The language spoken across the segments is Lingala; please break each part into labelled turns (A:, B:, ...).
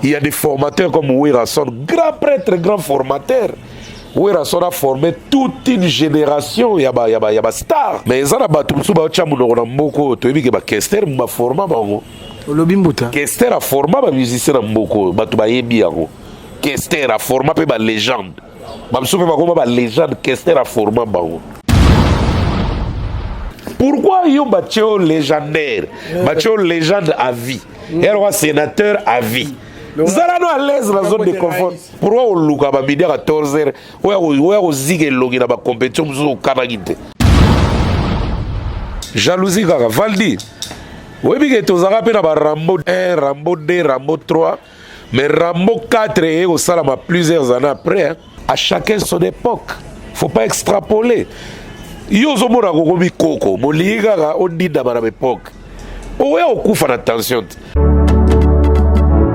A: Il y a des formateurs comme Werason, grand prêtre, grand formateur. Werason a formé toute une génération, il y a star. Mais ils ont Kester a formé Kester a formé les musiciens Kester a formé les légendes. Légende Kester a formé. Pourquoi il y a un légendaire, un légende à vie, et un sénateur à vie? Zalano à l'aise dans la zone de confort. Pourquoi on loue à midi à 14h, on zig et logi dans la compétition au Canada? Jalousie, Valdi. Oui, mais tu as rappelé Rambo 1, Rambo 2, Rambo 3, mais Rambo 4 est au Salama plusieurs années après. À chacun son époque. Il ne faut pas extrapoler. Yo zo mona ko mi koko mo liga ga ondida bara époque oya okufa na tension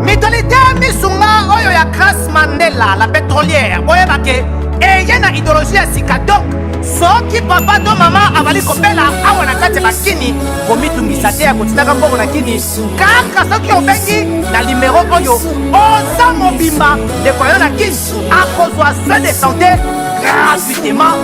B: Mitolité misunga oyo ya Grace Mandela la pétrolière oya bake eye na idéologie ya sika donc soki papa to mama avali kopela awa na kati bakini komitungisa te ya kotinaka mbongo na kini kaka soki obengi na numéro oyo oza mobimba ndeko yo na kini akozwa soin de santé gratuitement.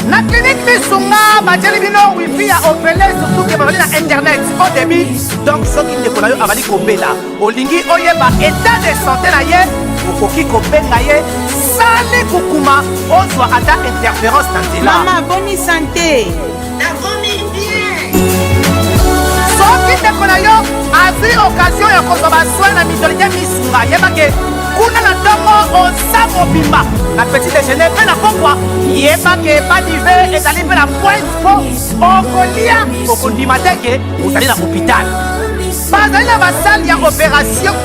B: Na clinique Misunga, Badjeli Bino, Wi-Fi a opéré surtout que na internet au début. Donc, ce qui ne connaît pas avali kobela. Olingi oyeba état de santé na ye, okoki kobenga ye, sale kukuma, ozwa ata interférence na
C: Maman, bonne santé.
D: La famille bien.
B: Ce qui ne connaît yo, a vu occasion ya kozwa soin na mitolité Misunga, yebake. Kuna na tongo oza mobimba na petit déjeuner mpe na pokwa yebake epa dive ezali mpe na pointe po okolia okondima te ke ozali na hôpital bazali na basale ya opération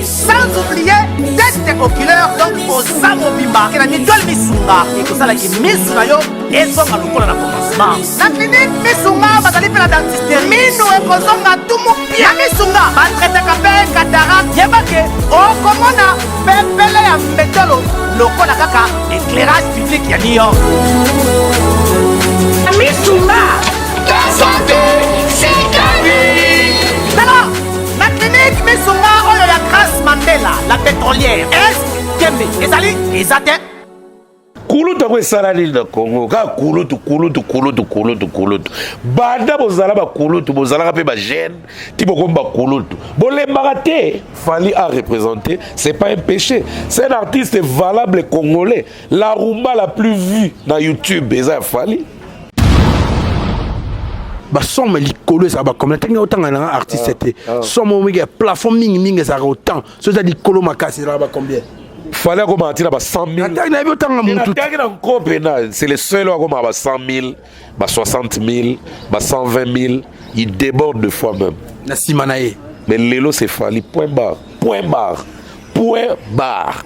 B: sans oublier test oculaire donc oza mobimba ke na mitole misunga ekosalaki misu na yo ezonga lokola na commencement na clinique misunga bazali mpe na dentiste minu ekozonga tumu pia na misunga batretaka mpe cataracte yebake okomona pepele ya mbetolo lokola kaka éclairage public ya New York na misunga
D: La santé, c'est gagné.
B: alors na clinique misunga oyo ya Grace Mandela la pétrolière est kembe ezali eza te
A: kulutu ako esala nini na Congo kaka kulutu banda bozala bakulutu bozalaka mpe bagene ti bokomi bakulutu bolembaka te Fally a représenté c'est pas un péché c'est un artiste valable congolais la rumba la plus vue na YouTube eza ya Fally
E: basomme likolo ça ba comme tanga autant na artiste te somme mingi plafond mingi ça autant so ça likolo makasi là ba combien
A: Fallait qu'on m'attire à 100 000. C'est le seul qui a 100 000, 60 000, 120 000. Il déborde de fois même. Mais l'élo c'est Fally. Point barre. Point barre. Point barre.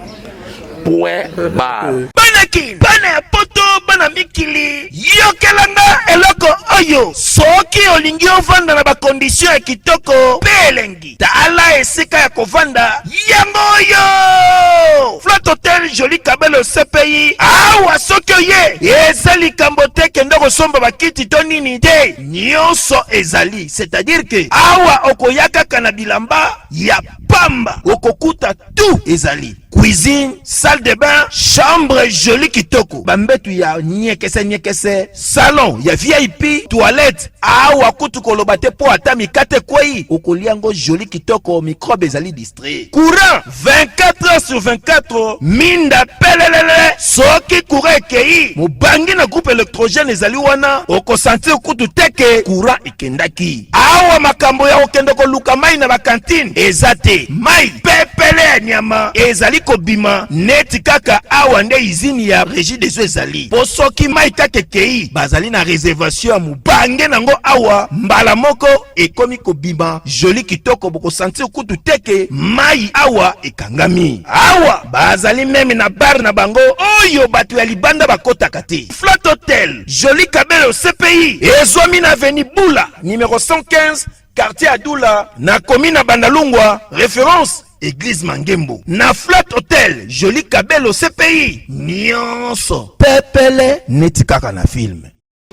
A: Point barre.
F: Banaki, bana poto, bana mikili. Yokelanga eloko oyo. Soki olingi ovanda na ba condition ya kitoko. Belengi. Tala esika ya kovanda. Yango yo. Flat Hotel Joli Kabelo CPI. Awa soki oye. Ezali kambote kendo kosomba bakiti to nini te. Nyonso ezali. C'est-à-dire que awa okoyaka kanabilamba ya pamba. Okokuta tout ezali. Cuisine, salle de bain, chambre jolie kitoko. Bambetu ya nyekese, salon ya VIP, toilette. Awa kutu kolobate po ata mikate kwei. Okoliango jolie kitoko, microbe ezali distrait. Courant 24 heures sur 24. Minda pelelele. Soki courant ekei. Mubangi na groupe électrogène ezali wana. Oko sentir kutu teke courant ekendaki. Awa makambo ya okendoko luka mai na bakantine. Ezate mai pepele ya nyama ezali kobima neti kaka awa nde izini ya régie des eaux ezali po soki mai kaka kei bazali na réservation ya mubange nango awa mbala moko ekomi kobima joli kitoko boko sentir kutu teke mai awa ekangami awa bazali meme na bar na bango oyo bato ya libanda bakotaka te Flat Hotel Joli Kabelo CPI ezwami na avenue Bula numéro 115 quartier Adoula na commune Bandalungwa référence Église Mangembo na Flat Hotel Joli Kabelo CPI nyonso pepele neti kaka na film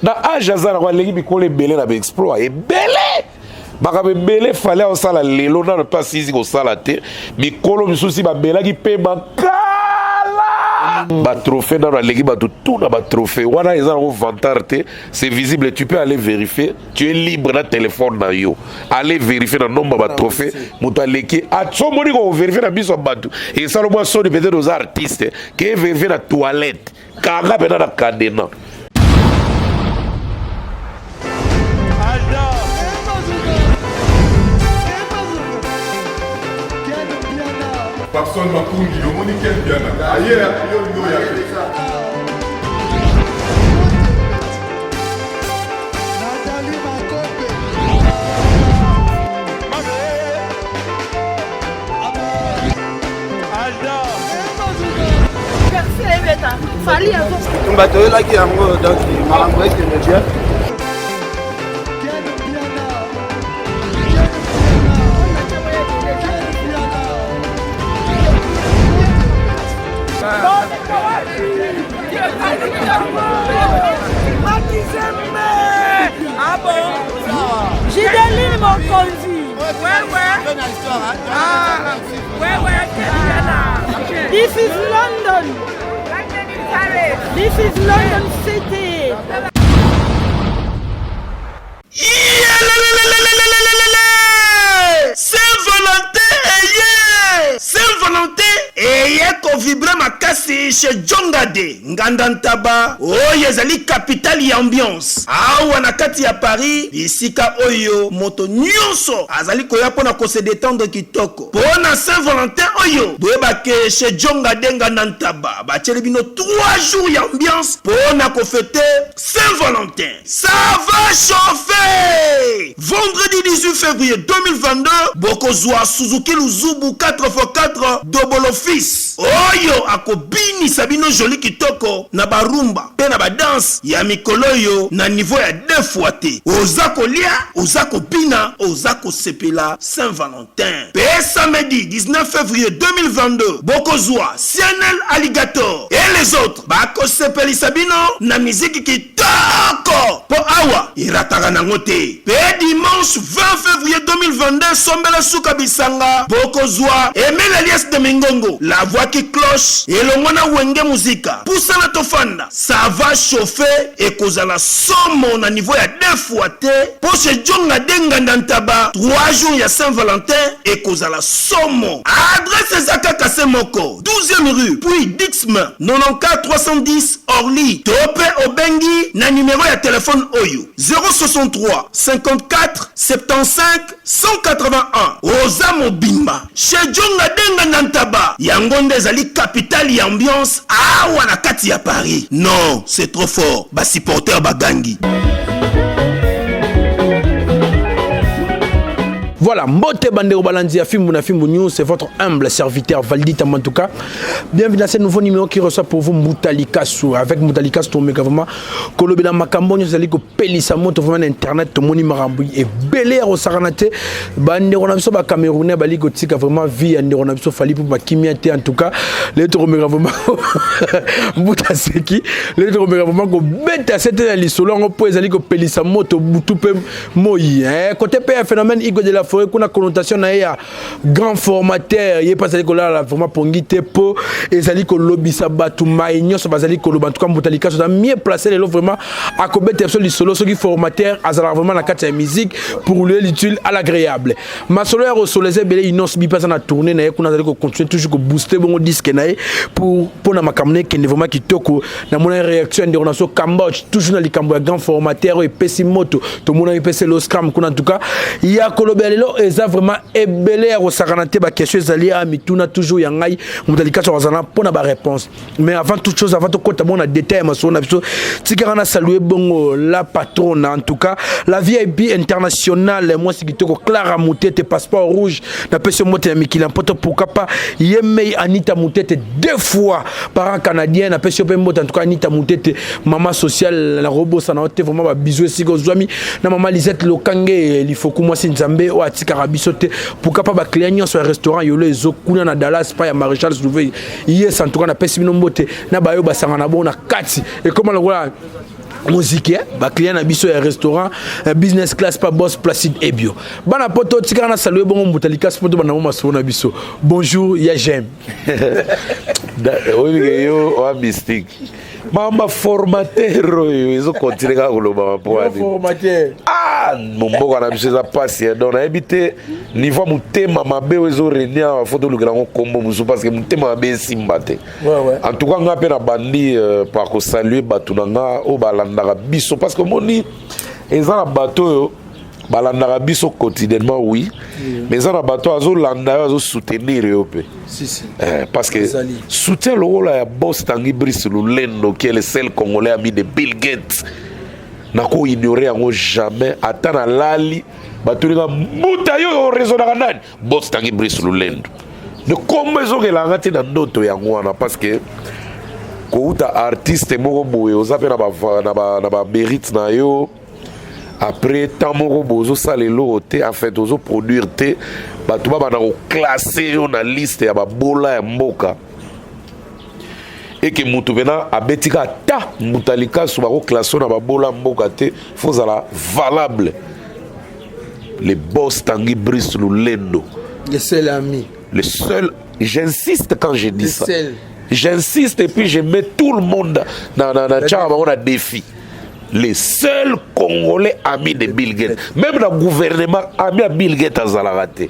A: na age azana kwa legi bikole belé na exploit et belé makambo ebele fale osala lelo nano mpe asisi kosala te mikolo misusi babelaki mpe makala batrophée nano aleki bato tuna batrophée wana eza nango vantard te c'est visible, tu peux aller vérifier, tu es libre na téléphone na yo aller vérifier na nombre batrophée moto aleki atsomoni kovérifie na biso bato esala mwa soni peut-être oza artiste ke vérifie na toilette kanga mpena na kadena.
C: Personne m'a conduit, le monde est bien. Ailleurs, il y a
G: J'ai des mon conduit. Ouais. Ah, ouais. This is London. This is London City.
F: Saint-Valentin eye kovibra makasi chez Jongade Ngandantaba oyo ezali capitale ya ambiance awa na kati ya Paris bisika oyo moto nyonso azali koya mpona kose détendre kitoko mpona Saint-Valentin oyo boyebake chez Jongade Ngandantaba batieli bino 3 jours ya ambiance mpona kofete Saint-Valentin. Ça va chauffer. Vendredi 18 février 2022 bokozwa Suzuki Luzubu 4x4 double office oyo akobini sabino joli kitoko na barumba pe na badanse ya mikolo yo na niveau ya 2 fois te oza kolia oza kopina oza kosepela Saint-Valentin. Pe samedi 19 février 2022 bokozwa Cianel Alligator et les autres bakosepeli sabino na musique kitoko po awa irataka nango te. Pe dimanche 20 février 2022 sombela suka bisanga bokozwa Emile Elias de Mingongo, la voix qui cloche et le mona wenge musica. Poussa la tofanda, ça va chauffer et cause la somme à niveau à 2 fois te. Pour ce Djonga Denga Dantaba, 3 jours ya Saint-Valentin et cause la somme. Adresse Zaka Kasemoko, 12e rue, puis Dixme, 94 310 Orly, Topé Obengi, na numéro ya téléphone Oyo, 063 54 75 181. Ozamo Bimba, chez Djonga Denga Nantaba, yangonde ezali capitale ya ambiance awa na kati ya Paris. Non, c'est trop fort. Ba supporter bagangi.
E: Voilà, Mbote Bandero Balandi à Fimbu na Fimbu News, c'est votre humble serviteur Valdi Tamantuka. Bienvenue dans ce nouveau numéro qui reçoit pour vous Moutalikasu. Avec Moutalikasu, tu me vraiment Kolobela Makambonyo, c'est que Pelissa Moto, vraiment Internet, ton moni Maramboui et Belair au Saranate. Bandero Nabiso, Camerounais, Baligotika, vraiment vie, Bandero Nabiso, Fali pour Bakimiate en tout cas. Les tours vraiment Moutaseki, les tours vraiment que bête à cette année, selon on peut aller que Pelissa Moto, Boutoupe Moyi. Côté PF, phénomène Igo de la Forêt, qu'on a connotation na ya grand formateur, il est passé que là vraiment pongite po et zali ko lobby sabatu maïnyo so bazali ko loba en tout cas Moutalika so mieux placé les lots vraiment à cobet absolu solo ce qui formateur azala vraiment la carte de musique pour lui l'utile à l'agréable. Ma solo au soleil belé inonce bi pas na tourner na ko na zali ko continuer toujours ko booster bon disque na pour na makamne qui vraiment qui toko na mon réaction de on so Cambodge toujours na likambo grand formateur et pesimoto to mon PC lo scram ko en tout cas il y a kolobelelo eza vraiment ebelé au saranate ba question zali a mituna toujours yangai Moutalika so zana pona ba réponse. Mais avant toute chose avant to kota mon détail ma so na biso tikana saluer bongo la patronne en tout cas la VIP internationale moi c'est kitoko Clara Moutete passeport rouge na pese mote ya mikila poto pourquoi pas yemei Anita Moutete 2 fois par an canadien na pese pe mote en tout cas Anita Moutete maman sociale la robot ça na hote vraiment ba bisou siko zwami na maman Lisette Lokange il faut que moi Nzambe o atikara bisote pourquoi pas ba client sur restaurant yolo ezokuna na Dallas pa ya Maréchal Souvé yes en tout cas na pese bino mbote na bayo basanga na bona kati et comment le voilà musique ba client na biso ya restaurant business class pa boss Placide Ebio bana poto tika na saluer bongo mutalika poto bana mo maso na biso bonjour ya j'aime
A: oui yo wa mystique mama formateur ils continuer ka koloba mapoani
E: formateur
A: momboka na biso eza pasi donc nayebi te niveau motema mabe oyo ezorenia foto olukela ngo kombo mosusu parce que motema mabe esimba te en tout cas nga mpe na bandi par kosalue bato na nga oyo balandaka biso parce que omoni eza na bato oyo balandaka biso quotidiennement oui mais eza na bato azolanda yo azosoutenir yo mpe parce que soutien lokola ya boss Tanguy Brice Lulendo qui est le seul congolais ami de Bill Gates nako ignorer yango jamais ata na lali batulinga muta yo raisonnaka nani boss Tanguy Brice Lulendo de kombo ezokelanga te na ndoto yango wana parce que kouta artiste moko boye oza mpe na bamérite na yo après tant moko boye ozosala eloko te en fait ozoproduire te bato babanda koklasse yo na liste ya babola ya mboka et que mutu pena abetika ata mutalika so bako klasse na babola mboka te fozala valable le boss Tanguy Brice Lulendo
E: le seul ami
A: le seul j'insiste quand je dis ça
E: seul.
A: J'insiste et puis je mets tout le monde dans défi les seuls Congolais amis de Bill Gates même dans le gouvernement ami à Bill Gates azalaka te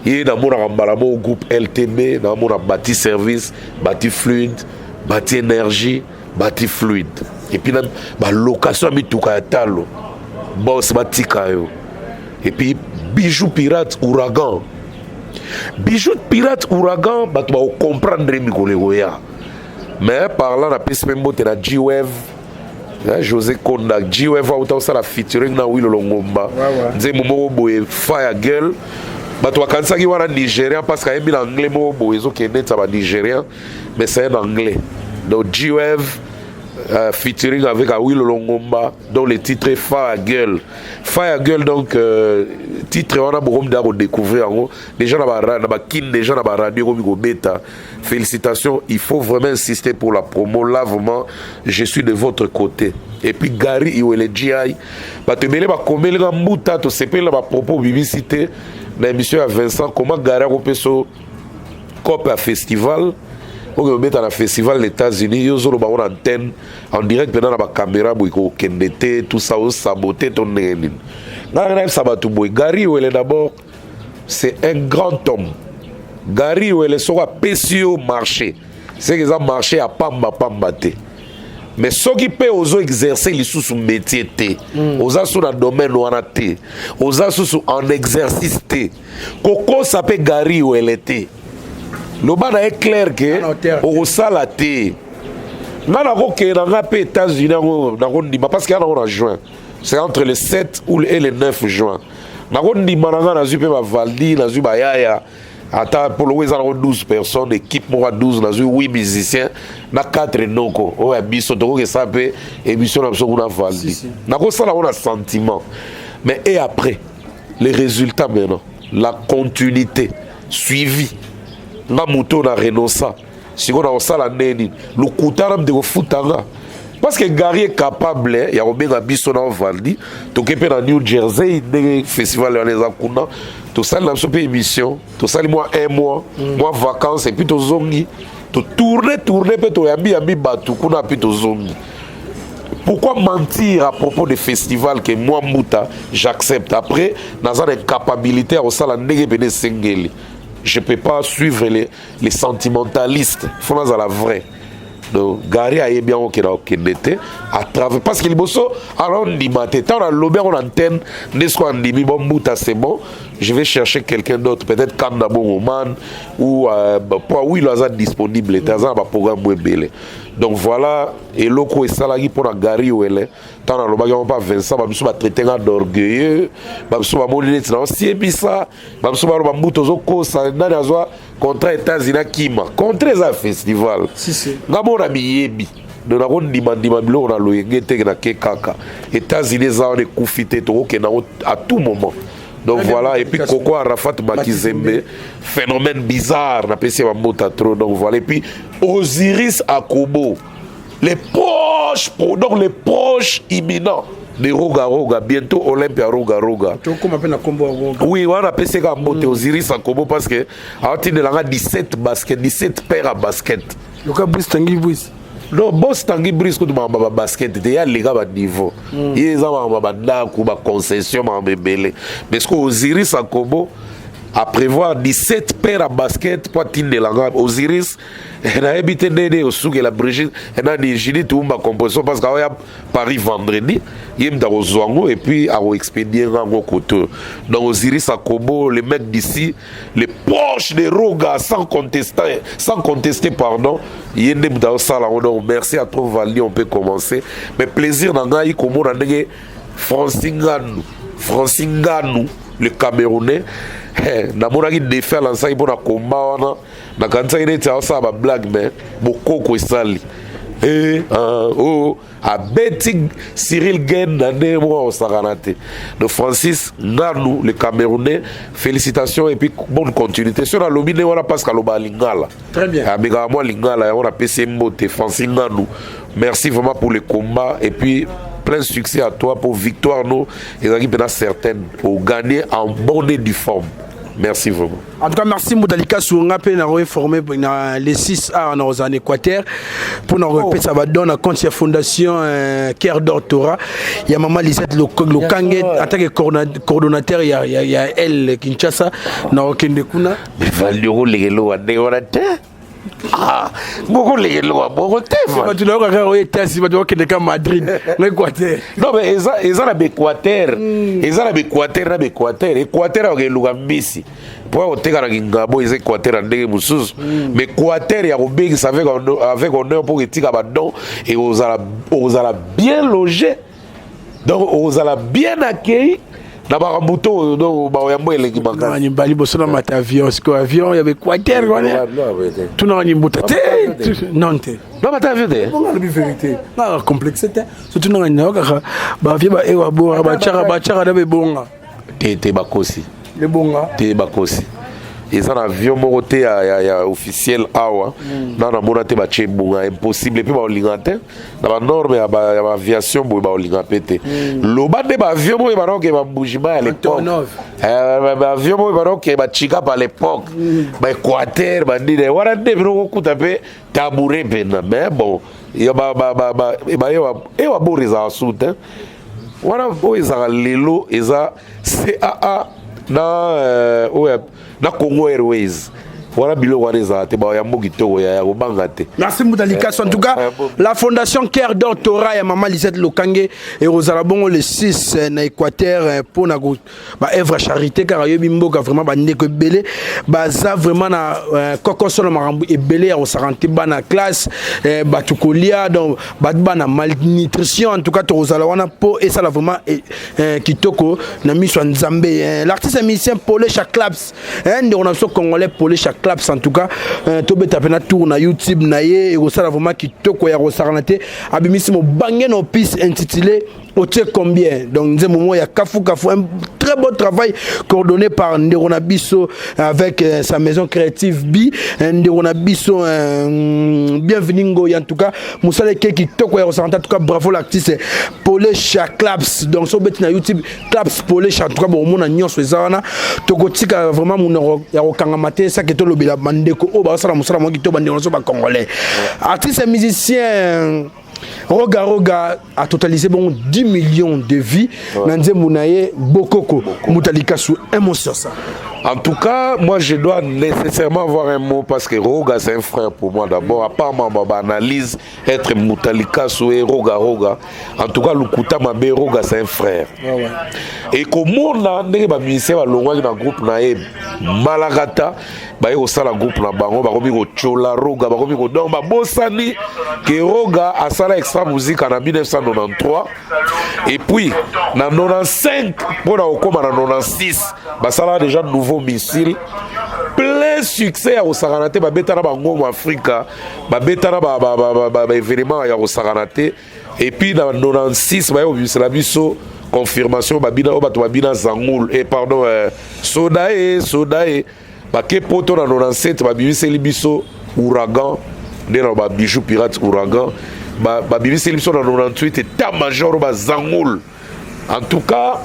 A: ye na mona kambalamo au groupe LTB na mona bâti service bâti fluide bâti énergie bâti fluide et puis la location mituka ya talo boss batika yo et puis bijou pirate ouragan bijou pirate ouragan bato ba comprendre mikolo ya mais parlant na piste même bote na G-Wave José Konda G-Wave auta osala featuring na Willow Longomba nze momo boye Fire Girl bato bakanisaki wana Nigérien parce que ayembi na anglais moko boye ezokende ta ba Nigérien mais c'est en anglais donc G-Wave featuring avec Willow Longomba dont le titre est Fire Girl. Fire Girl donc titre on a beaucoup de découvrir déjà déjà na radio comme bêta. Félicitations, il faut vraiment insister pour la promo là vraiment je suis de votre côté. Et puis Gary Iwele GI ba te mele ba komele ga mbuta to sepela ba propos publicité na émission à Vincent comment Gary a peso cop à festival. On met à la festival des États-Unis, ils ont une antenne en direct pendant la caméra pour qu'ils tout ça, saboter ton nez. Gary Ouele d'abord, c'est un grand homme. Gary Ouele sera pécio marché. C'est qu'ils ont marché à Pamba. Mais ceux qui peuvent exercer les sous métier, aux sous dans le domaine où on a été, aux sous en exercice. Coco s'appelle Gary Ouele était. Le bana est clair que au salaté nana ko ke na pe États-Unis na ko ndima parce qu'il y a en juin c'est entre le 7 et le 9 juin na ko ndima na zu pe ba Valdi na zu ba yaya ata pour le weza 12 personnes équipe moi 12 na zu 8 musiciens na 4 noko o ya biso to ko ça pe émission na biso kuna Valdi na ko sala on a sentiment mais et après les résultats maintenant la continuité suivi na moto na renosa siko na osala neni lukutana mde kofutanga parce que Gary est capable ya kobenga biso na Valdi tokepe na New Jersey de festival ya les akuna to sala na so pe émission to sali moi un mois moi vacances et puis to zongi to tourner pe to yambi batu kuna puis to zongi. Pourquoi mentir à propos des festivals que moi Mouta j'accepte après dans une incapacité à osala ndenge bene sengeli. Je ne peux pas suivre les sentimentalistes. Il faut dans la vraie. Donc, Gary a bien au Kénété à travers. Parce qu'il bosse alors on dit maté. Tant on a l'obé en antenne, n'est-ce qu'on dit bon Mouta c'est bon. Je vais chercher quelqu'un d'autre, peut-être Kandabo Roman ou oui il est disponible. Il y a un programme web. Donc voilà, et loko et salagi pour la Gary ou elle. Tant on a pas Vincent, on va traiter d'orgueilleux, on va mourir dans si bisa, on va mouto zoko ça n'a pas contre États-Unis kima, contre les festival. Si. Ngamo na miyebi. De la ronde dimandimabilo on a loyengete na kekaka. États-Unis ça on est koufité to ke na à tout moment. Donc voilà, et puis Coco Arafat Makizembe, phénomène bizarre, on a passé ma mot à trop, donc voilà. Et puis Osiris Akobo, donc les proches imminents de Roga, bientôt Olympia Roga. Oui, on a pensé qu'à monter Osiris en combo parce que à partir de là 17 paires à basket.
E: Le cas Brice Tanguy Brice.
A: Non, boss Tanguy Brice quand tu basket, il y a les gars à niveau. Il y a des concessions mais parce que Osiris en combo à prévoir 17 paires à basket pour atteindre la gamme. Osiris, il a habité au souk et la Brigitte, il a dit tout ma composition parce qu'il y a Paris vendredi, il y a au Zouango et puis à expédier un côté. Donc Osiris à Kobo, les mecs d'ici, les proches de Roga, sans contester, pardon, il y a des dans salon. Donc merci à toi Vali, on peut commencer. Mais plaisir dans Gaï, comme on a dit, Francingano, le Camerounais. Namonaki défait l'ensemble pour la combat na kanisa ile tsa sa ba blague mais bokoko esali a beti Cyril Gen nane mo osaranate de Francis Nganou le Camerounais, félicitations et puis bonne continuité sur la lobby wala Pascal Obalingala.
E: Très bien.
A: Amiga moi Lingala on a PC Mbote Francis Nganou. Merci vraiment pour le combat et puis plein succès à toi pour victoire nous et ça qui peut être certaine pour gagner en bonne et due forme. Merci vraiment.
E: En tout cas, merci Moudalika Sounga pour nous informer les 6A en Équateur. Pour nous répéter, ça va donner compte de la fondation Cœur d'Or Torah. Il y a Maman Lisette Lokangé, en tant que coordonnateur, il y a elle, Kinshasa, Narokendekuna.
A: Mais Valero, les lois, beaucoup les lois, beaucoup de
E: tu dois regarder si tu dois que Madrid, l'Équateur.
A: Non, mais ils ont l'Équateur. Ils ont l'Équateur. Équateur, il y a l'Ouambisi. Pour que tu aies un Équateur en Dégé-Moussous. Mais Équateur, il y a un béguis avec honneur pour que tu aies un don et vous allez bien loger. Donc, vous allez bien accueillir. Na barambuto do ba yambo eleki makasi
E: ni bali boso na mata avion siko avion ya Équateur wala tuna ni mbuta non te
A: no mata avion de
E: on a la vérité na complexité surtout na ni ka ba avion ba ewa bo ba chara da be bonga
A: te bakosi
E: le bonga
A: te bakosi ils ont un avion moroté ya officiel awa na mona te ba chebunga impossible puis ba olingate na ba norme ya ba aviation bo ba olingapete loba de ba avion bo ba roke ba bujima à l'époque ba avion bo ba roke ba chika à l'époque ba Équateur ba ndine wala de bro ko tape tabouret pena mais bon ya ba ewa bo reza soute wala bo ezala lelo eza CAA na Congo Airways. Voilà bilo waneza te ba yambo kitoko ya kobanga te.
E: Merci Moudalika. En tout cas, la fondation Cœur d'Or Torah et Maman Lisette Lokangé et Rosala Bongo le 6 na Équateur pour na ba œuvre charité car yobi mboka vraiment ba ndeko belé ba za vraiment na kokosolo marambu et belé au saranté ba na classe ba tukolia donc ba na malnutrition en tout cas Rosala wana po et ça là vraiment kitoko na miso nzambe l'artiste musicien Paulé Chaklaps on a so congolais Paulé Chaklaps en tout cas tobeta pena tour na YouTube na ye et ça vraiment kitoko ya rosaranate abimisi mo bangé no piste intitulé Ote combien donc nous moment il y a Kafu un très beau travail coordonné par Nderona Bisso avec sa maison créative Bi Nderona Bisso bienvenue Ngo en tout cas Moussale qui toko ya rosaranate en tout cas bravo l'artiste Paulé Chaklaps donc so beti na YouTube Claps Paulé Chaklaps en tout cas bon mon nyonso ezana tokotika vraiment mon ya rokangamate ça que to lobela bandeko o ba sala musala mo kito bandeko so ba congolais artiste musicien Roga a totalisé bon 10 millions de vies. Nanze Mounaye Bokoko Moutalika sous un mot sur ça.
A: En tout cas, moi je dois nécessairement avoir un mot parce que Roga c'est un frère pour moi d'abord. À part ma analyse, être Moutalika sous Roga. En tout cas, Lukuta Mabe Roga c'est un frère. Et comme on a un musicien dans le groupe Naïb Malagata, bah il y a un groupe na bango, bah il y a Chola Roga, bah il y a donc bah Bossani que Roga a sala extra musique en 1993 et puis en 95 pour la Okoma en 96 bah ça a déjà nouveau missile plein succès au Saranate bah betana bango en Afrique bah betana bah événement ya au Saranate et puis dans 96 bah il y a biso confirmation bah bina bah toi bina Zangoul et pardon Sodae bah que poto dans 97 bah biso libiso Ouragan né dans bah bijou pirate Ouragan babimisi biso na 98 état major bazangul. En tout cas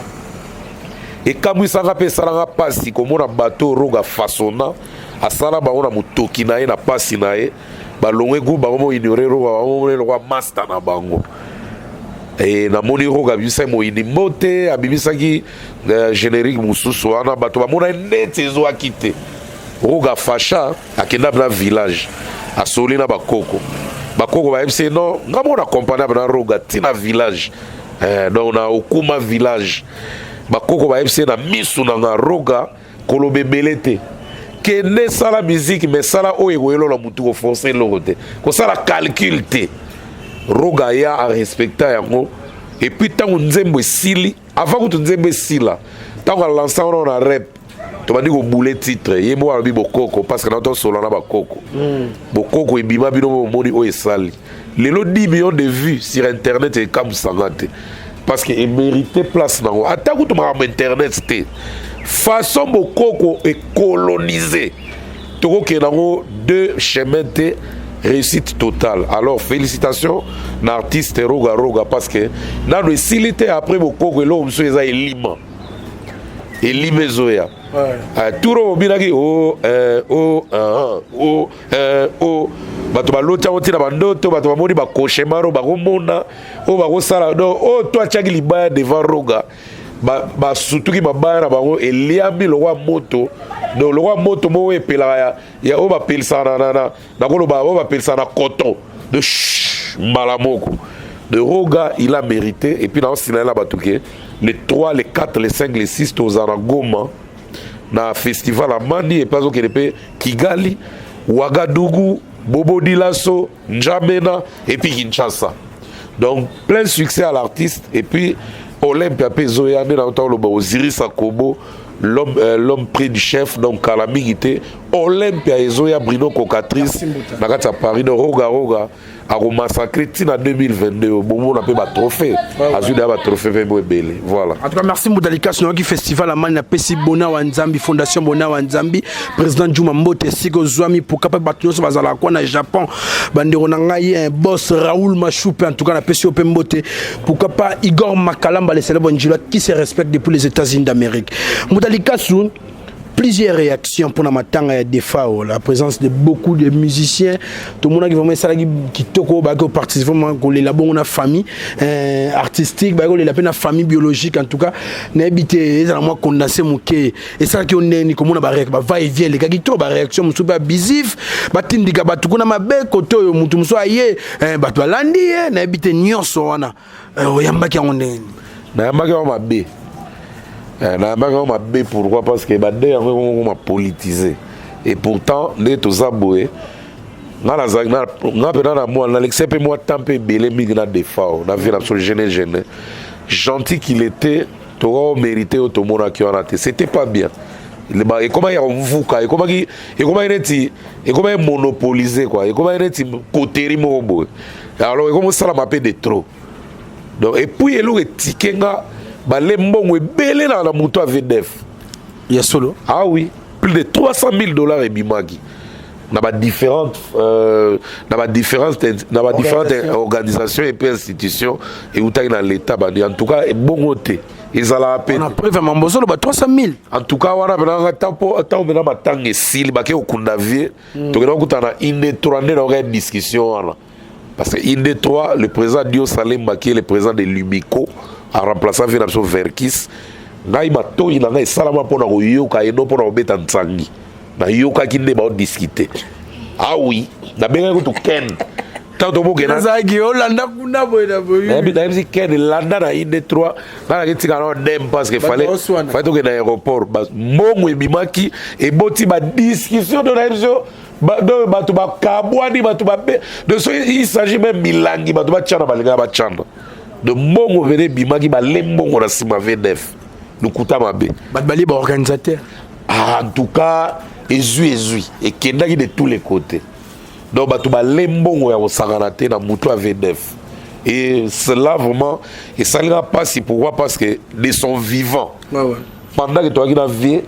A: ekamwisanga mpe esalanga mpasi komona bato roga fasona asala bango na motoki na ye na pasi na ye balongwe gu bango mo ignore roga bango lokwa master na bango. Et namoni roga abimisa moyini mote abimisaki générique mosusu wana bato bamona neti ezwaki te roga fasha akenda na village asoli na bakoko bayebisi non nga mona compagnie na roga tina village donc na okuma village bakoko bayebisi na misu na nga roga koloba ebele te kende sala musique mais sala oyo ekoyelola mutu koforce eloko te kosala calcul te roga ya arespecta yango. Et puis ntango nzembo esili avant kutu nzembo esila ntango alansa wana na rep tobandi kobule titre ye mo alobi bokoko parce que na tosola na bakoko bokoko ebima bino bomoni oyo esali lelo 10 millions de vues sur internet ekamwisanga te parce que emérité place nango ata kutu makambo internet te façon bokoko ecoloniser tokokende nango deux chemins te réussite totale. Alors félicitations à l'artiste roga parce que dans le silité après bokoko elo mso eza elima zoya tout le binaki bato baloti yango ntina bandoto bato bamoni bakoshemaro bakomona oyo bakosala do oyo to atiaki libaya devant roga basutuki mabaya na bango eliambi lokwa moto donc lokwa moto moko epelaka ya oyo bapelisaka nakoloba oyo bapelisaka na coton de mbala moko de roga il a mérité. Et puis dans ce là batuke les 3 les 4 les 5 les 6 tozana Goma na festival amani et pas au Kigali Ouagadougou Bobo Dilasso N'Djamena et puis Kinshasa. Donc plein succès à l'artiste. Et puis Olympia Pezoya dans le temps Osiris Akobo l'homme près du chef donc Kalamigité Olympia Ezoya Bruno Cocatrice nakati Paris de roga a massacré en 2022 au moment on a pas trophée azui da trophée belé voilà. En tout cas
E: merci Moudalika sur le festival à Mali na pesi Bona Wanzambi fondation Bona Wanzambi président Juma Mbote Sigo Zwami pour capable battre sur bazala kwa na Japon bandero na ngai un boss Raoul Machoupe en tout cas na pesi Open Mbote pour capable Igor Makalamba les célèbres Njila qui se respecte depuis les États-Unis d'Amérique. Moudalika sur plusieurs réactions pour la DFAO, la présence de beaucoup de musiciens, tout le monde qui vraiment ça qui toko bago participant ko les labo na famille artistique bago les la famille biologique en tout cas na habité ça moi condensé muké et ça qui on est comme on a va et vient les gars qui trop ba réaction musu ba bizif batindika batu kuna mabe koto yo mutu muso aye batu alandi na habité nyonso wana oyamba ki on est
A: na yamba ki on mabe. Pourquoi? Parce que on m'a politisé. Et pourtant, nous sommes aboués. Nous gentil qu'il était, tu aurais mérité au monde qui en a été. C'était pas bien. Et comment il y a un vouka, et comment il est monopolisé, quoi. Et comment il est côté mobo. Alors, comment ça m'a fait de trop. Donc, et puis, il est ticket. Les mbongo belé dans la moto à VDF.
E: Il y a solo.
A: Ah oui, plus de $300,000 et bimagi. Dans différentes organisations et puis institutions et où dans l'état en tout cas bon côté. Ils allaient appeler.
E: On a pris vraiment besoin de 300,000.
A: En tout cas, on a maintenant tant maintenant matang et sil baké au kundavier. Donc on a une trois discussion parce que une 3 le président Dio Salem Maké le président de l'Umico a remplacé Vinapso Verkis. Ngai mato ina ngai salama pona ko yoka eno pona obeta nsangi. Na yoka kinde ba discuter. Ah oui, na benga ko to Ken. Tanto mo gena.
E: Zagi Hollanda kuna boyna boyu.
A: Na bi na Ken Landa na inde 3. Na ke tika no dem parce que fallait to ke na aéroport. Mongo ebimaki e boti ba discussion de réseau. Batu ba kabwani batu ba de so il s'agit même milangi batu ba tchana balinga ba tchana. De mongo vene bimaki ba lembongo na sima VDF. Lukuta mabe.
E: Bali ba organisateur.
A: Ah, en tout cas, ezui et kendaki de tous les côtés. Donc batu ba lembongo ya osanganate na mutu a VDF. Et cela vraiment et ça n'a pas si pourquoi parce que de son vivant.
E: Ouais.
A: Pendant que toi qui na vie,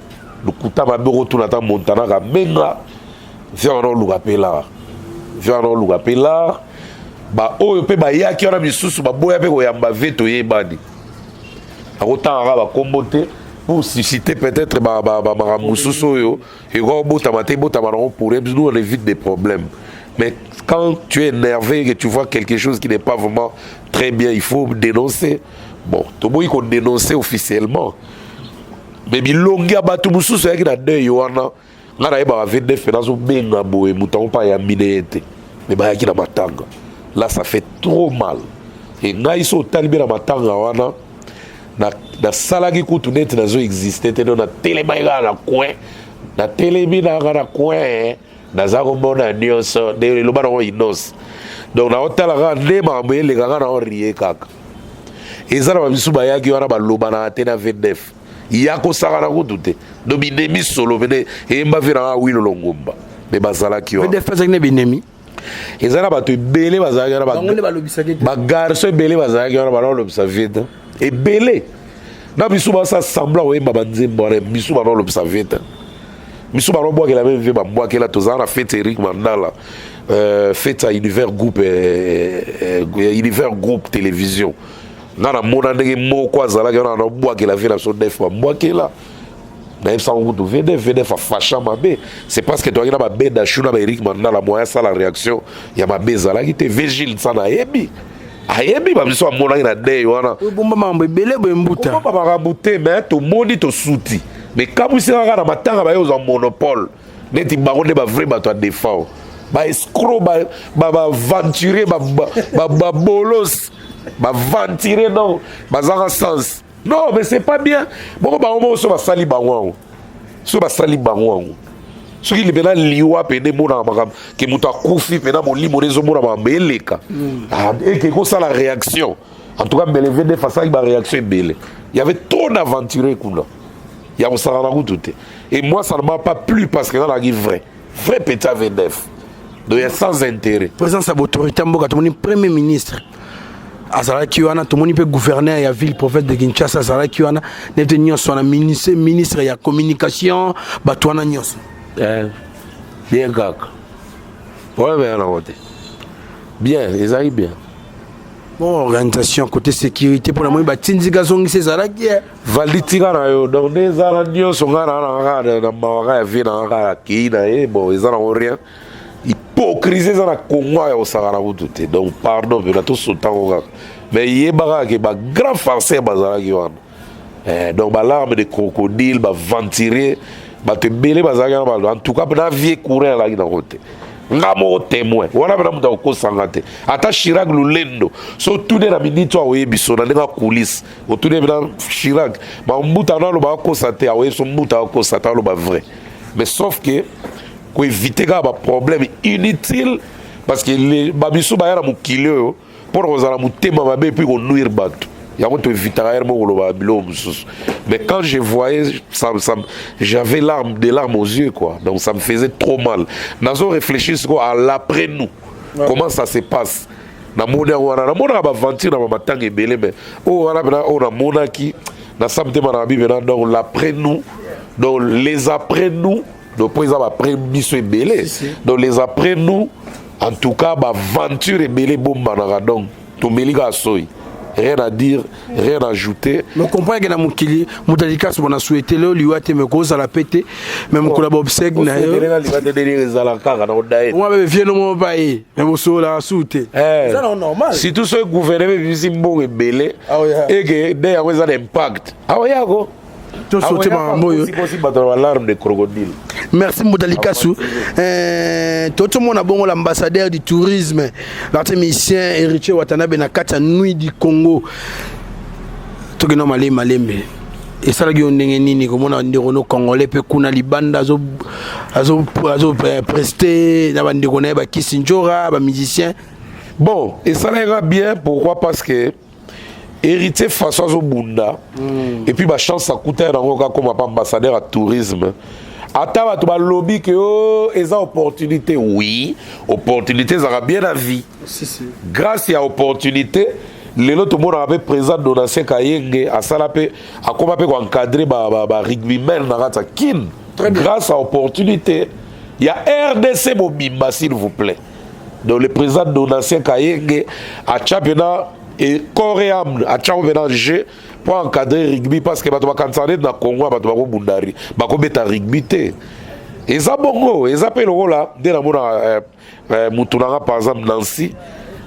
A: lukuta mabe retourna ta montana ka menga. Viens on lugapela. ba oyo pe ba yaki wana misusu ba boya pe ko yamba veto yebani akotanga ba kombote pour susciter peut-être ba mususu oyo et robota maté bota maron pour nous on évite des problèmes. Mais quand tu es énervé et que tu vois quelque chose qui n'est pas vraiment très bien, il faut dénoncer. Bon, tout le monde peut dénoncer officiellement. Mais bilongi abatu mususu yaki na deux yoana ngana yeba va vendre fenazo benga boye mutango pa ya minete. Mais ba yaki na matanga. Là ça fait trop mal. Et ngai so talibi na matanga wana na salaki kutu net nazo exister te na telema na coin. Na telemi na coin. Naza komona nyonso de loba na inos. Donc na hôtel ga ndema mbele ga na rie kaka. Ezala ba bisu ba yaki wana ba loba na tena 29. Yako saka na kutute. Do binemi solo bene e mba vira wilo longomba. Me bazala ki wa.
E: 29 azak ne binemi.
A: Ezala ba to belé bazala na ba.
E: Bango ne ba lobisaki.
A: Ba garçon belé bazala ki wana ba lobisa vite. Et belé. Na bisu ba sa semblant o mba banzembo re bisu ba lobisa vite. Bisu ba robo ke la même vie ba mboa ke la tozana fête Eric Mandala. Fête à Univers Group Univers Group télévision. Nana mona ndenge moko azala ke na boa ke la vie na so def ba mboa ke la. Na ça on vous VDF fa facha mabe. C'est parce que toi na ba beda chuna ba Eric Mandala moya ça la réaction ya mabe zala ki te vigile sana yebi. Ayebi ba biso mona na day wana.
E: Bomba mambo belé bo mbuta.
A: Bomba ba mbuta mais to moni to souti. Mais quand vous êtes en matanga ba yo monopole, neti bango de ba vrai ba to défend. Ba escroc ba aventurer ba bolos, ba aventurer non, ba zanga sens. Non, mais c'est pas bien. Bon ba on so ba sali bango. So ba sali bango. So ki libena liwa pe de mona makam ke muta kufi pe na mo limo rezo mona ba meleka. Ah et que ça la réaction. En tout cas, me lever de face à la réaction belle. Il y avait trop d'aventuriers comme là. Il y a un et moi, ça ne m'a pas plu parce que là, il y a vrai petit AV9. Donc, il y a sans intérêt.
E: Président Sabotorité, tout le monde premier ministre. Azala Kiwana, tout le monde peut gouverner, il y a ville prophète de Kinshasa, Azala Kiwana, n'est pas un ministre, il y a communication, Batouana Nyos.
A: Bien, gars. Bien, ils arrivent bien.
E: Bon, organisation côté sécurité pour la moyenne batinzi gazongi c'est ça là qui est
A: Valditinga na yo donc des arandios sont na mawaka ya vie na ki na e bon ils en ont rien hypocrisie ça na Congo ya osara bututé donc pardon mais tout ce temps mais yebaka ke ba grand farceur bazala ki wana donc ba larme de crocodile ba ventirer ba te belé bazala ba en tout cas na vie courir là qui na côté ngamo témoin wana bana muta ko sangate ata Chirac lulendo so tuné na minito awe biso na nga coulisse o tuné bana Chirac ba mbuta na lo ba ko sate awe so mbuta ko sate lo ba vrai mais sauf que ko éviter ga ba problème inutile parce que les babiso ba yara mukilio pour ozala mutema mabe puis ko nuire batu ya ko to éviter ga mo lo ba bilo mususu mais quand je voyais ça j'avais des larmes aux yeux quoi donc ça me faisait trop mal nazo réfléchir sur à l'après nous comment ça se passe na mona ba ventir na matanga belé mais oh wana bena on a monaki na samedi na bible donc l'après nous donc les après nous donc pour ça après biso belé donc les après nous en tout cas ba aventure belé bomba na donc to meliga soy. Rien à dire, rien à ajouter.
E: Je comprends que dans Mukili, Moutadika, on a souhaité le lui mais cause à la pété, même qu'on a obsèque. On avait vu nos bails, même au sol à souter. C'est normal.
A: Si tout ce gouvernement est bon et belé, et que d'ailleurs, ça a un impact. Ah oui, d'accord.
E: Tout sauté ma moyo.
A: L'alarme de crocodile.
E: Merci Moudalikasu. Tout le monde a bon l'ambassadeur du tourisme, l'artémicien héritier Watanabe na kata nuit du Congo. Tout que non malembe. Et ça la ndenge nini comme on a ndeko congolais pe kuna libanda azo prester na bandeko na ba Kisinjora ba musicien.
A: Bon, et ça ira bien pourquoi parce que héritier François Zobunda et puis ma chance à coûter comme ambassadeur à tourisme. Attends, tu vas lobby que oh, et ça opportunité, oui, opportunité, ça a bien la vie. Grâce à opportunité, les autres monde avait présent dans l'ancien Kayenge à Salapé, à comment peut encadrer rugbymen dans la Grâce à opportunité, il y a RDC Mobimba s'il vous plaît. donc le président Donatien Kayenge a championnat et corps et âme a championnat jeu pour encadrer rugby parce que bato bakansane na Congo bato bako bundari bako beta rugby te eza bongo eza pe lokola nde na mona mutu nanga par exemple Nancy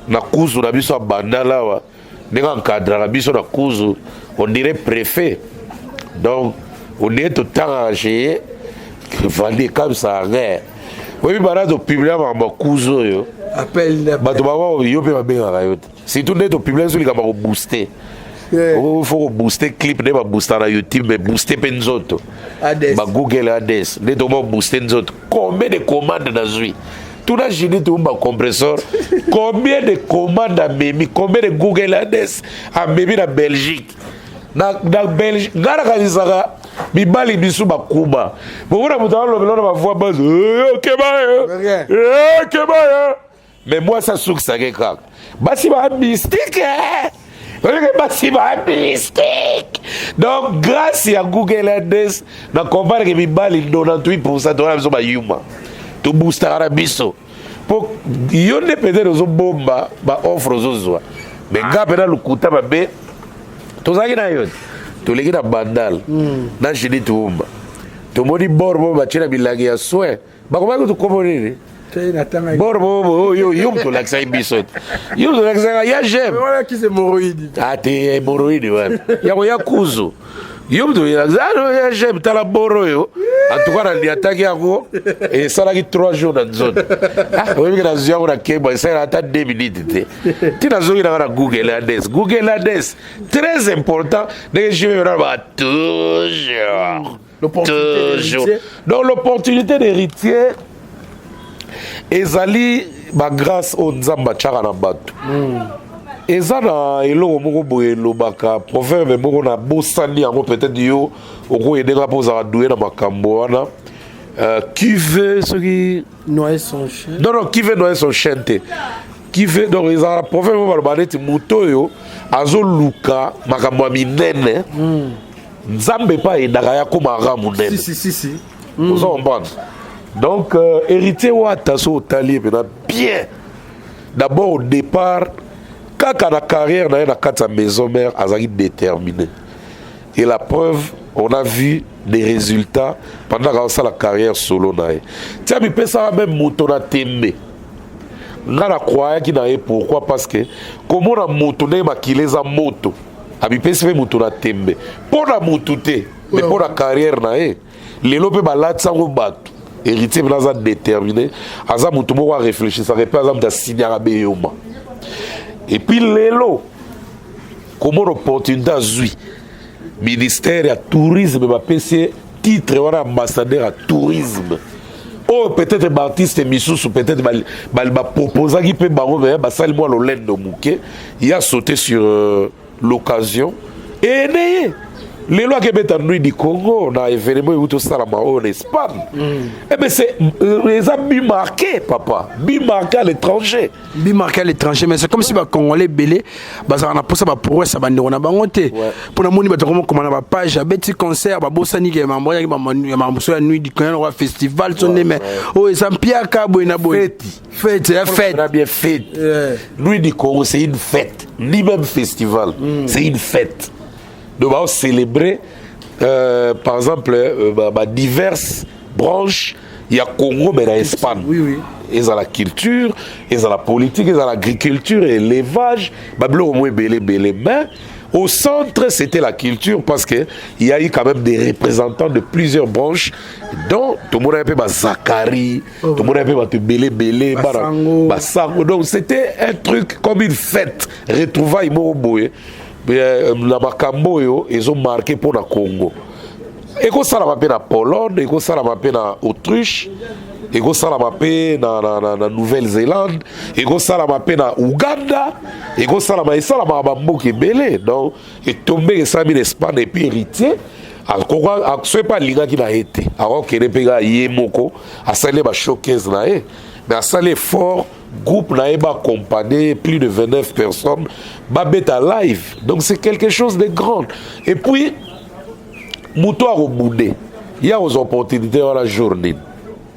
A: na kuzu na biso bandala wa ndenge encadrera biso na kuzu on dirait préfet donc on est tout temps âgé valé comme ça rien oui bana to publier ma kuzu yo
E: appel
A: bato baba yo pe babenga yo si tout net to publier sur les caméras booster il faut booster clip ne ba booster na YouTube mais booster pe nzoto ba Google Ades ne to ba booster nzoto combien de commandes na zui tout la génie tout ba compresseur combien de commandes à Memi combien de Google Ades à Memi na Belgique na Belgique ngara kalisaka mibali bisu bakuba bobona mutalo lobelo na voix basse OK ba mais moi ça souk ça kaka basi ba mystique donc grâce à Google Ads na compare que mibali 98% de la ba yuma to booster arabiso pour yone peut-être zo bomba ba offre zo mais ngapena lukuta ba be to zaki na yote to leki na bandal na jini tumba to moni borbo ba chira bilagi ya soin ba komako to komorere borbo yo to laksa bisot yo to laksa ya jem
E: voilà qui c'est hémorroïde
A: te hémorroïde ouais ya kuzo yo to ya jem tala boro yo en tout cas na li attaque yako et ça là qui 3 jours dans zone oui que na zio na keba ça ata 2 minutes ti na zoki na Google Ads très important de je vais ba toujours donc l'opportunité d'héritier ezali ba grâce au nzamba tchaka na bato eza na eloko moko boye lobaka proverbe moko na bosani yango peut-être yo okoyedenga mpo ozala doué na makambo wana qui veut soki
E: noyer son chien
A: non qui veut noyer son chien te qui veut donc ezala proverbe moko baloba neti moto oyo azoluka makambo ya minene nzambe pa ayendaka ya komaka monene oza comprendre. Donc, héritier Ouata so tali bien. D'abord au départ, quand la carrière dans la maison mère a été déterminée. Et la preuve, on a vu des résultats pendant la carrière solo. Tiens, mais ça même moto na tembe. Nga na croyais qu'il n'avait pourquoi parce que comment la moto na makileza moto. Abi pesa moto na tembe. Pour la moto te, mais pour la carrière na les lope balat sango bato. Héritier blaza déterminé aza mutu moko a réfléchir ça répète aza mutu signara beyoma et puis lelo comment l'opportunité azui ministère ya tourisme ba PC titre wana ambassadeur à tourisme oh peut-être artiste misusu peut-être ba proposa qui peut bango ba sali moi lo lendo muke il a sauté sur l'occasion et né les lois qui mettent en nuit du Congo, dans l'événement où tout ça en Espagne, eh bien c'est les abus marqués, papa. But marqué à l'étranger.
E: But marqué à l'étranger, mais c'est comme si les Congolais belé, ça on a pour ça pour ça on a bangoté. Pour la moni comment on a page, petit concert, bosani qui m'a la nuit du Congo, festival, sonné mais oh ça Pierre Cabo na boy. Fête,
A: on a bien fête. Nuit du Congo, c'est une fête, ni même festival, c'est une fête. Donc, on va célébrer, par exemple, diverses branches. Il y a Congo, mais il y a Espagne.
E: Oui.
A: Ils ont la culture, ils ont la politique, ils ont l'agriculture et l'élevage. Babylone, au moins, belé. Mais au centre, c'était la culture parce qu'il y a eu quand même des représentants de plusieurs branches, dont tout le monde a appelé Zakari, tout le monde a appelé belé, Bassango. Donc, c'était un truc comme une fête. Retrouvailles Moroboé. La makambo yo ils ont marqué pour le Congo. Et comme ça la mapé na Pologne, et comme ça la mapé na Autriche, et comme ça la mapé na Nouvelle-Zélande, et comme ça la mapé na Ouganda, et comme ça la mapé ça la mabambo qui belé. Donc et tombé ça mis l'Espagne et puis héritier. Alors soit pas linga qui n'a été. Alors que les pays yemoko a salé ba showcase na mais a salé fort. Groupe Naïba accompagné, plus de 29 personnes, Babette à live. Donc c'est quelque chose de grand. Et puis, Mouto a reboudé. Il y a aux opportunités dans la journée.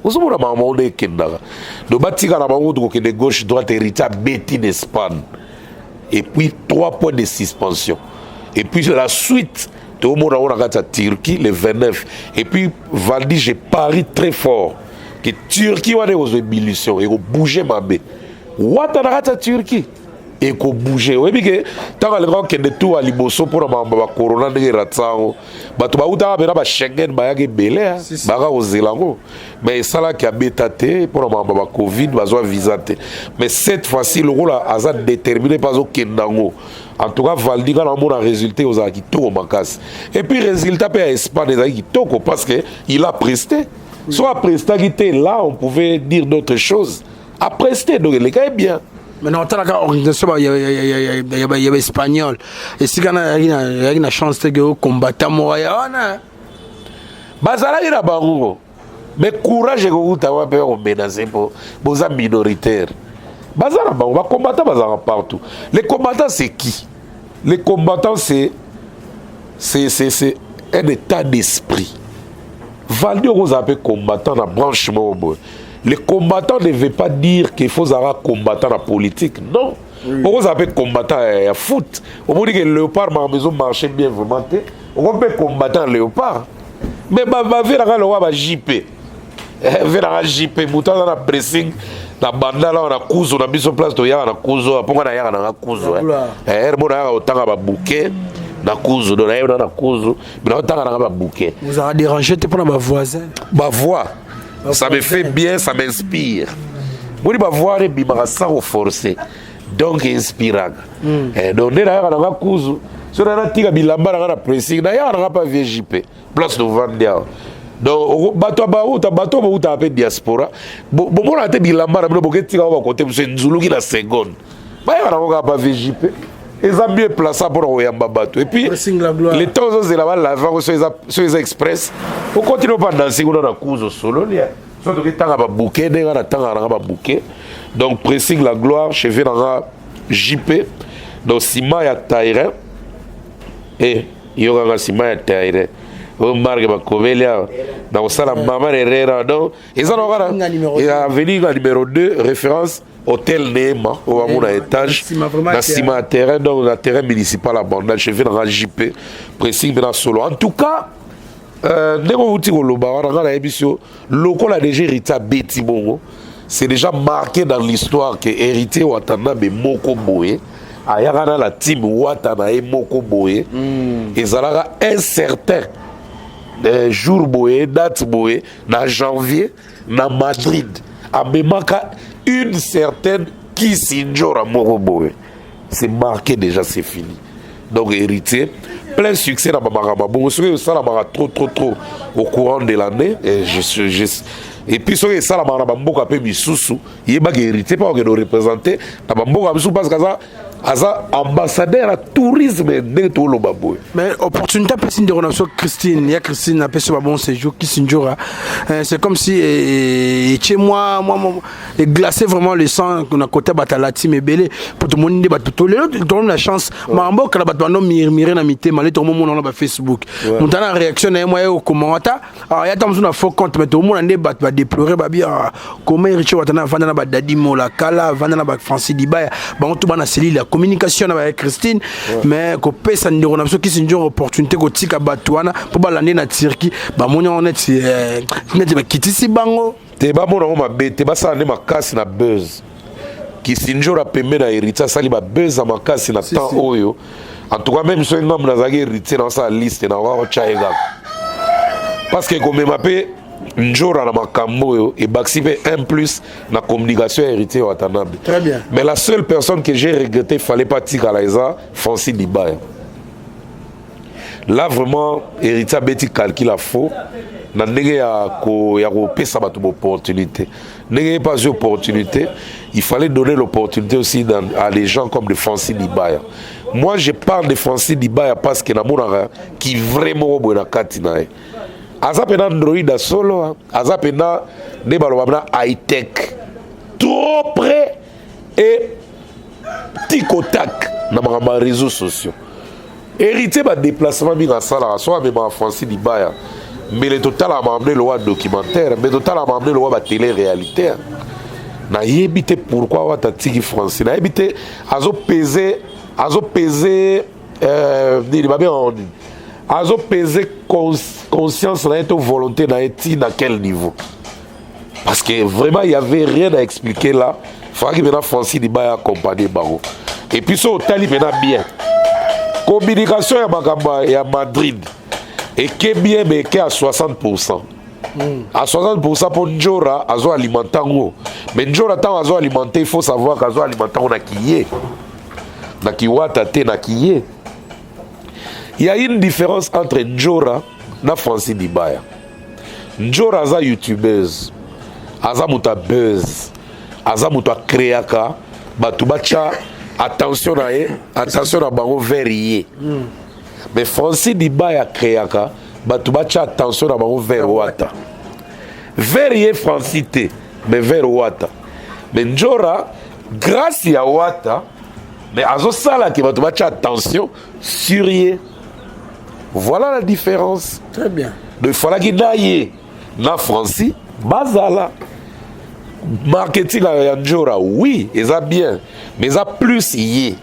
A: ozomona makambo nde ekendaka donc batikala bango tokokende gauche droite héritier abeti d'Espagne et puis 3 points de suspension et puis la suite toomona ngo na kati ya Turquie le 29 et puis Valdi je parie très fort que Turquie wana ekozwa ébullition ekobouge mabe wata na kati ya Turquie ekobouge oyebi ke ntango alinga kokende tu ya liboso mpona makambo ya bakorona ndenge eratisa yango bato bautaka mpena baschengen bayaka ebele baka kozela yango mais esalaki abeta te mpona makambo ya bacovid bazwa visa te mais cette fois-ci lokola aza déterminé mpe azokenda yango en tout cas Valdi nga na mona résultat ozala kitoko makasi et puis résultat mpe ya Espagne ezalaki kitoko parce que il a presté so aprestaki te là on pouvait dire d'autres choses apreste donc eleka ye bien.
E: Maintenant, on a une organisation, il y a espagnol. Et si on a une chance de combattre Montréal,
A: bazalaki na bango. Mais courage que vous avez pour menacer pour vos minoritaires. Bazala bango, ba combattants bazala partout. Les combattants c'est qui? Les combattants c'est un état d'esprit. Valdi vous appelez combattant dans branchement. Les combattants ne veulent pas dire qu'il faut avoir combattant en politique. Non. Vous avez combattant à foot. On dit que le léopard ma maison marchait bien vraiment. On peut combattant léopard. Mais va vers le roi JP. Vers la JP, mouton dans la pressing. La bande là on a cousu, on a mis sur place to ya na cousu, pourquoi na ya na cousu bon autant ba bouquet na cousu, do na cousu, mais autant na ba bouquet.
E: Vous avez dérangé pour ma voisin.
A: Ma voix. Ça me fait bien, ça m'inspire. Moi, je vais voir les bimarasa au forcé. Donc, inspirant. Donc, on a un cousu. Si on a un tigre bilamba, on a un pressing. D'ailleurs, on n'a pas VJP. Place de Vandia. Donc, bateau ou t'as appelé diaspora. Bon, on a un bilamba, on a un tigre à côté, c'est une Zulu qui la seconde. On n'a pas VJP. Ils ont mieux placé pour Oyamba bateau. Et puis, les temps où ils ont l'avant sur les express, on continue pas danser dans la course solo. Surtout que tu as un bouquet, donc pressing la gloire, cheveux dans la JP, donc Sima ya Taïre, et il y aura un Sima ya Taïre. On marque ma comélia, dans la maman Herrera, donc ils ont venu à numéro 2, référence. Hôtel Neema, au mon étage, dans Sima terrain, donc le terrain municipal à Bandal, je vais dans la JP, pressing dans solo. En tout cas, c'est déjà marqué dans l'histoire que héritier Watanabe Moko Boye, ayagana la team Watanabe Moko Boye, et ça un certain jour Boye, date Boye, dans janvier, dans Madrid, à Memaka. Une certaine Kissinger à Moroboé. C'est marqué déjà, c'est fini. Donc, héritier, plein succès dans Mamarama. Bon, ça la trop au courant de l'année. Et puis, ça la Mamarama Mboka pe misusu. Il est pas héritier, pas que nous représenter. La Mboka misusu parce que ça ambassadeur à tourisme de tout le baboué.
E: Mais opportunité personne de relation Christine, il y a Christine après ce bon séjour Kissinger. C'est comme si chez moi glacé vraiment le sang qu'on a côté batalati mais belé pour tout le monde débat tout le monde donne la chance mambo kala batano mirer na mité malé tout le monde na Facebook. Mon temps réaction na moi au commentaire. Alors il y a tant de faux compte mais tout le monde débat va déplorer ba bien comment Richard Watana vanda na Dadi Mola Kala vanda na Francis Dibaya ba tout bana cellule communication avec Christine mais ko pesa ndiro na qui c'est une opportunité ko tika batwana pour balande na Turquie ba monya on est net ba kitisi bango
A: te ba mona ma bete ba sa ne makasi na buzz qui sinjo ra pembe na héritier sali ba buzz na makasi na temps oyo en tout cas même so ngam na zaki héritier dans sa liste na wa chaega parce que comme m'appelle Njora na makambo et Baxipe 1+ na communication héritier Watanabe.
E: Très bien.
A: Mais la seule personne que j'ai regretté, fallait pas tika laïsa, Francis Dibaya. Là vraiment héritier Betty calcule faux. Na ndenge ya ko pesa batu opportunité. Ndenge pas eu opportunité, il fallait donner l'opportunité aussi à des gens comme de Francis Dibaya. Moi je parle de Francis Dibaya parce que na monara qui vraiment bona katina. Azapena Android solo, azapena debalobana high-tech. Trop près et tic-au-tac dans les réseaux sociaux. Héritier de déplacement, soit même en Francis Dibaya, mais le total a amené le documentaire, mais le total a amené le télé-réalité. Na yebite pourquoi wata tiki français. Na yebite azo peser conscience na eto volonté na eti na quel niveau. Parce que vraiment il y avait rien à expliquer là. Fallait que maintenant Francis Dibaya accompagner Baro. Et puis ça tali maintenant bien. Communication ya Madrid et que bien mais que à 60%. À 60% pour Njora, azo alimenter ngo. Mais Njora tant azo alimenter, il faut savoir qu'azo alimenter on a kiye. Na kiwata te na kiye. Il y a une différence entre Njora na Francis Dibaya. Njora aza youtubeuse, aza muta buzz, aza muta créaka, batu bacha attention na ye, attention na bango verrier. Mais Francis Dibaya créaka, batu bacha attention na bango vers wata. Verrier Francis te, mais vers wata. Mais Njora, grâce à wata, mais azo sala ki batu bacha attention sur ye. Voilà la différence.
E: Très bien.
A: Donc il fallait qu'il n'aille na Francis, bazala. Marketing à Njora, oui, ils ont bien, mais ils ont plus yé.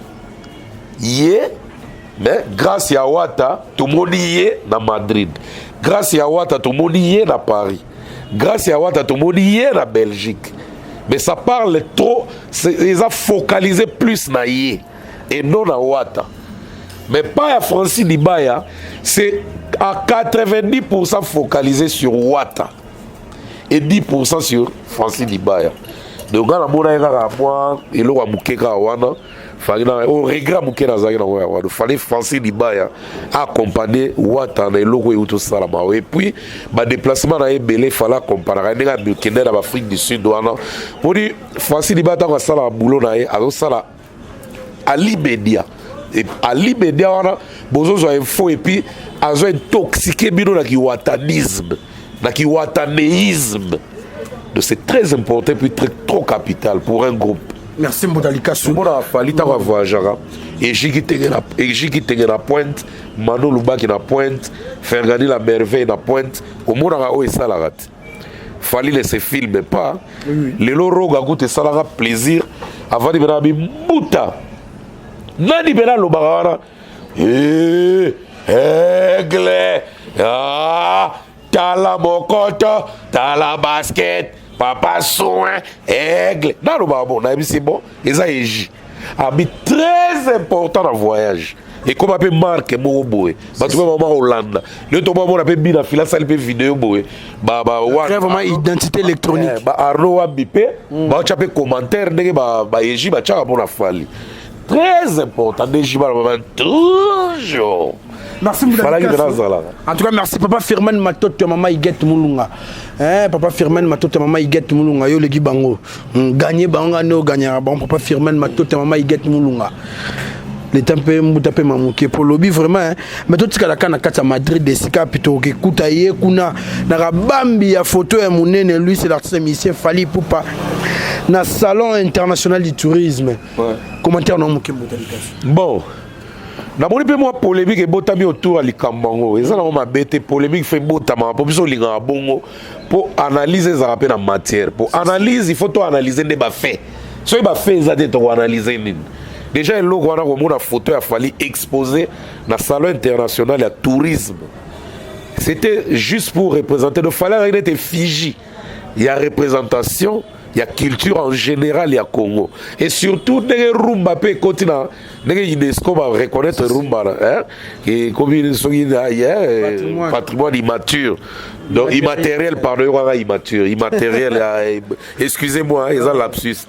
A: Yé, mais grâce à Wata, tout le monde y est dans Madrid. Grâce à Wata, tout le monde y est dans Paris. Grâce à Wata, tout le monde y est dans Belgique. Mais ça parle trop, ils ont focalisé plus na yé et non na Wata. Mais pas à Francis Dibaya, c'est à 90% focalisé sur Wata et 10% sur Francis Dibaya. Donc, quand on a moi, et l'on a mouké kawana, on regrette mouké na zaki na wana. Il fallait Francis Dibaya accompagner Wata na l'on a tout ça là. Et puis, ma déplacement na ebele fallait comparer. On a mouké na l'Afrique du Sud wana. Pour dire Francis Dibaya ta ça la boulot na e, alors ça la à l'immédiat. Et à l'immédiat, on a besoin d'infos et puis on a intoxiqué bino na ki watanisme, na ki watanéisme. Donc c'est très important et puis trop capital pour un groupe.
E: Merci Mbodalika Sou.
A: Mona fali ta voyager et Jiki Tenge na pointe, Mano Lubaki na pointe, Fergani la merveille na pointe, au mona o esalarat. Fali laisser filmer pas. Les loro gagoute salara plaisir avant de venir muta. Nani bena lo bagana aigle tala mokoto tala basket papa soin aigle dans le babo na c'est bon et ça est habit très important dans voyage et comme appelle marque mo boy ba tu maman Hollande le to maman appelle bina fila ça le vidéo boy ba
E: vraiment identité électronique
A: ba arro bipé ba tu appelle commentaire ndenge ba eji ba tchaka pour la fali. Très important, toujours.
E: Merci beaucoup. En tout cas, merci Papa Firman Matoto, Maman Iguette Moulunga. Papa Firman Matoto, Maman Iguette Moulunga. Yo le Gibango. Gagné Banga no gagnera. Bon, Papa Firman Matoto, Maman Iguette Moulunga. Les temps mutape mamouké pour lobby vraiment. Mais tout ce qu'il y a à Madrid, des sika plutôt que Koutaye, Kuna, Narabambi, la photo et Mounene, lui c'est l'artiste musicien Fali Poupa. Dans le salon international du tourisme. Commentaire non mouké
A: bon. Na moni pe moi polémique et botami autour à likambango. Eza na ma bête polémique fait botama pour biso linga bongo pour analyser ça rappel en matière. Pour analyse, il faut tout analyser des faits. So ba fait ça de to analyser nini. Déjà le logo on a photo a fallu exposer dans le salon international du tourisme. C'était juste pour représenter le fallait être Fiji. Il y a représentation. Il y a culture en général, il y a Congo. Et surtout, les Rumba peut continuer. Les UNESCO va reconnaître Rumba. Et comme ils sont patrimoine immature. Donc immatériel, pardon, immature. Immatériel, excusez-moi, ils ont lapsus.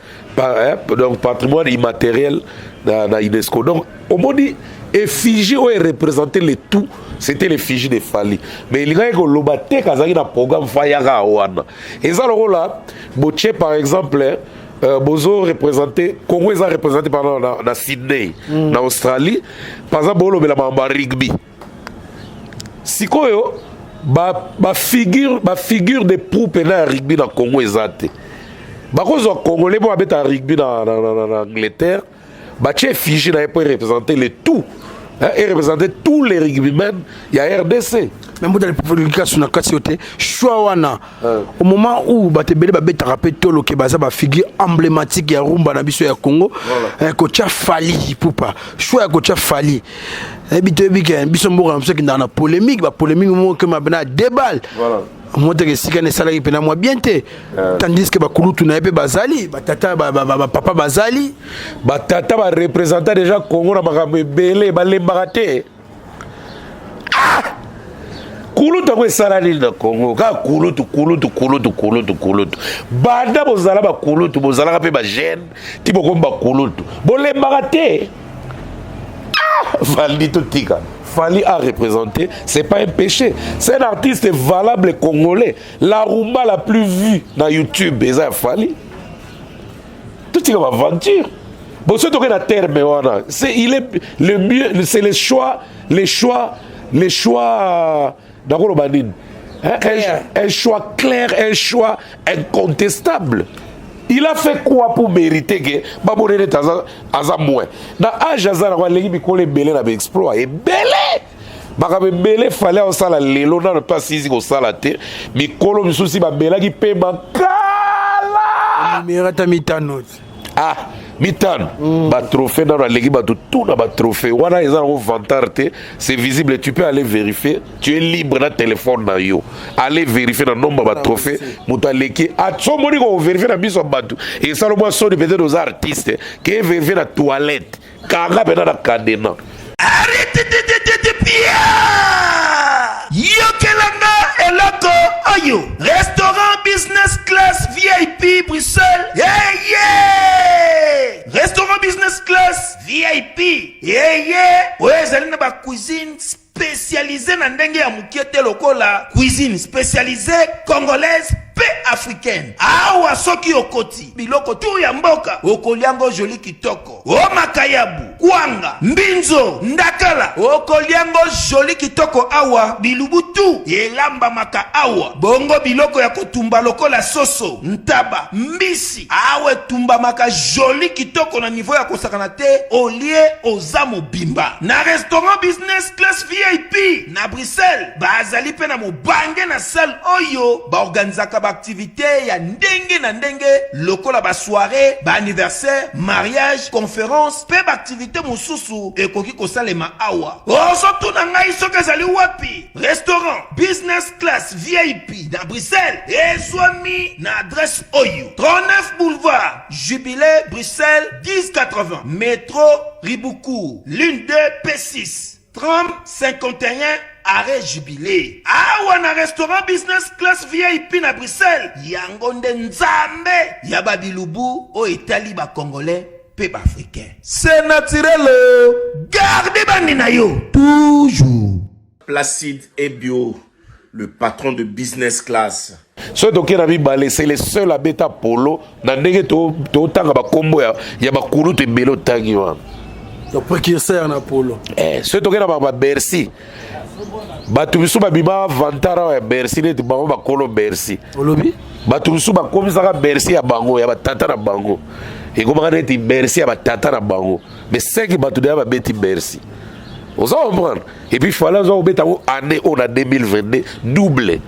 A: Donc patrimoine immatériel dans UNESCO. Donc, au moins dit, et Fiji ont représenté le tout. C'était les Fiji de Fali. Mais il y a un programme Fayaga Awana. Et ça, là, Boche, par exemple, Bozo représenté, Congo est représenté par dans Sydney, en Australie. Par exemple, Bolo Belamba rugby. Si quoi, ma figure de poupe dans le rugby dans le Congo est zate. Parce que les Congolais ont rugby dans l'Angleterre. Fiji n'a pas représenté le tout Et représenter tous les rugbymen, il y a RDC.
E: Même dans les publications, choix au moment où Batebele Babeta rappelle Tolo Kebaza, figure emblématique ya rumba na biso ya Congo, coach Fali Poupa, choix coach Fali. Et biso mboka qui dans la polémique, polémique moment que ma bena déballe. Voilà. Moi te resika ne salari pena moi bien te. Tandis que bakulutu na epé bazali, batata papa bazali,
A: batata ba représenter déjà Congo na makambo belé balembakate. Kulutu ko salari na Congo, ka kulutu. Banda bozala ba kulutu, bozala pe ba jeune, ti bokomba kulutu. Bolembakate. Valdi Totika. Fali a représenté, c'est pas un péché. C'est un artiste valable congolais. La rumba la plus vue dans YouTube, Fali. Tout est une aventure. Bon, ce qui est la terre, il est le mieux, c'est les choix, d'accord, un choix clair, un choix incontestable. Il a fait quoi pour mériter que Babonene Taza moins? Dans l'âge Azar, on a dit que les belés n'avaient exploit. Et belé! Bakabe belé fallait au sala lelo, n'a pas saisi au sala te. Mais Kolo Missousi, Babela qui paie ma kala!
E: Mirata Mitano.
A: Ah, Mitan, ba trophée dans la ligue, tout na ba trophée. Wana ils ont vantarté, c'est visible. Tu peux aller vérifier. Tu es libre dans téléphone na yo. Aller vérifier dans nombre ba trophée. Mutaleki. A tout moni ko vérifier na biso batu. Et ça le moi son peut-être aux artistes qui vérifier la toilette. Kanga pena na cadena.
F: Arrêtez de bien. Yokelanga eloko oyo. Restaurant business class VIP Bruxelles. Yeah. Restaurant business class VIP. Yeah. Ouais, zali na ba cuisine spécialisée na ndenge ya mukiete lokola. Cuisine spécialisée congolaise pe africaine. Awa soki okoti. Biloko tu ya mboka. Okoliango joli kitoko. O makayabu. Kwanga. Mbinzo. Ndakala. Okoliango joli kitoko awa. Bilubutu. Elamba maka awa. Bongo biloko ya kotumba lokola soso. Ntaba. Mbisi. Awe tumba maka joli kitoko na niveau ya kosakana te. Olie ozamo bimba. Na restaurant business class VIP. Na Bruxelles. Bazali pe na mobange na salle oyo. Ba organizaka activité ya ndenge na ndenge lokola ba soirée, ba anniversaire, mariage, conférence, pe ba activité mosusu ekoki kosalema awa. Osotu na ngai soka zali wapi? Restaurant business class VIP na Bruxelles. Ezwami na adresse oyo. 39 boulevard Jubilé Bruxelles 1080. Métro Riboukou, l'une 2 P6. 3051 arrêt Jubilé. Awa na restaurant business class VIP na Bruxelles. Yangonde nzambe ya babilubu o Italie ba congolais pe ba africain. C'est naturel. Gardez bandi na yo toujours.
H: Placide et Bio, le patron de business class.
A: Ce donc c'est le seul à beta polo na ndenge to tanga ba kombo ya ba kulutu belo tangi wana.
E: Le précurseur na polo.
A: Ce toke na ba Bercy. Batu bisu ba bima vantara ya Bercy ne bango ba kolo Bercy.
E: Olobi?
A: Batu bisu ba komisaka Bercy ya bango ya ba tata na bango. Et comme on dit Bercy ya ba tata na bango. Mais c'est que batu de ba beti Bercy. Vous comprenez? Et puis il fallait on beta année on a 2022 double.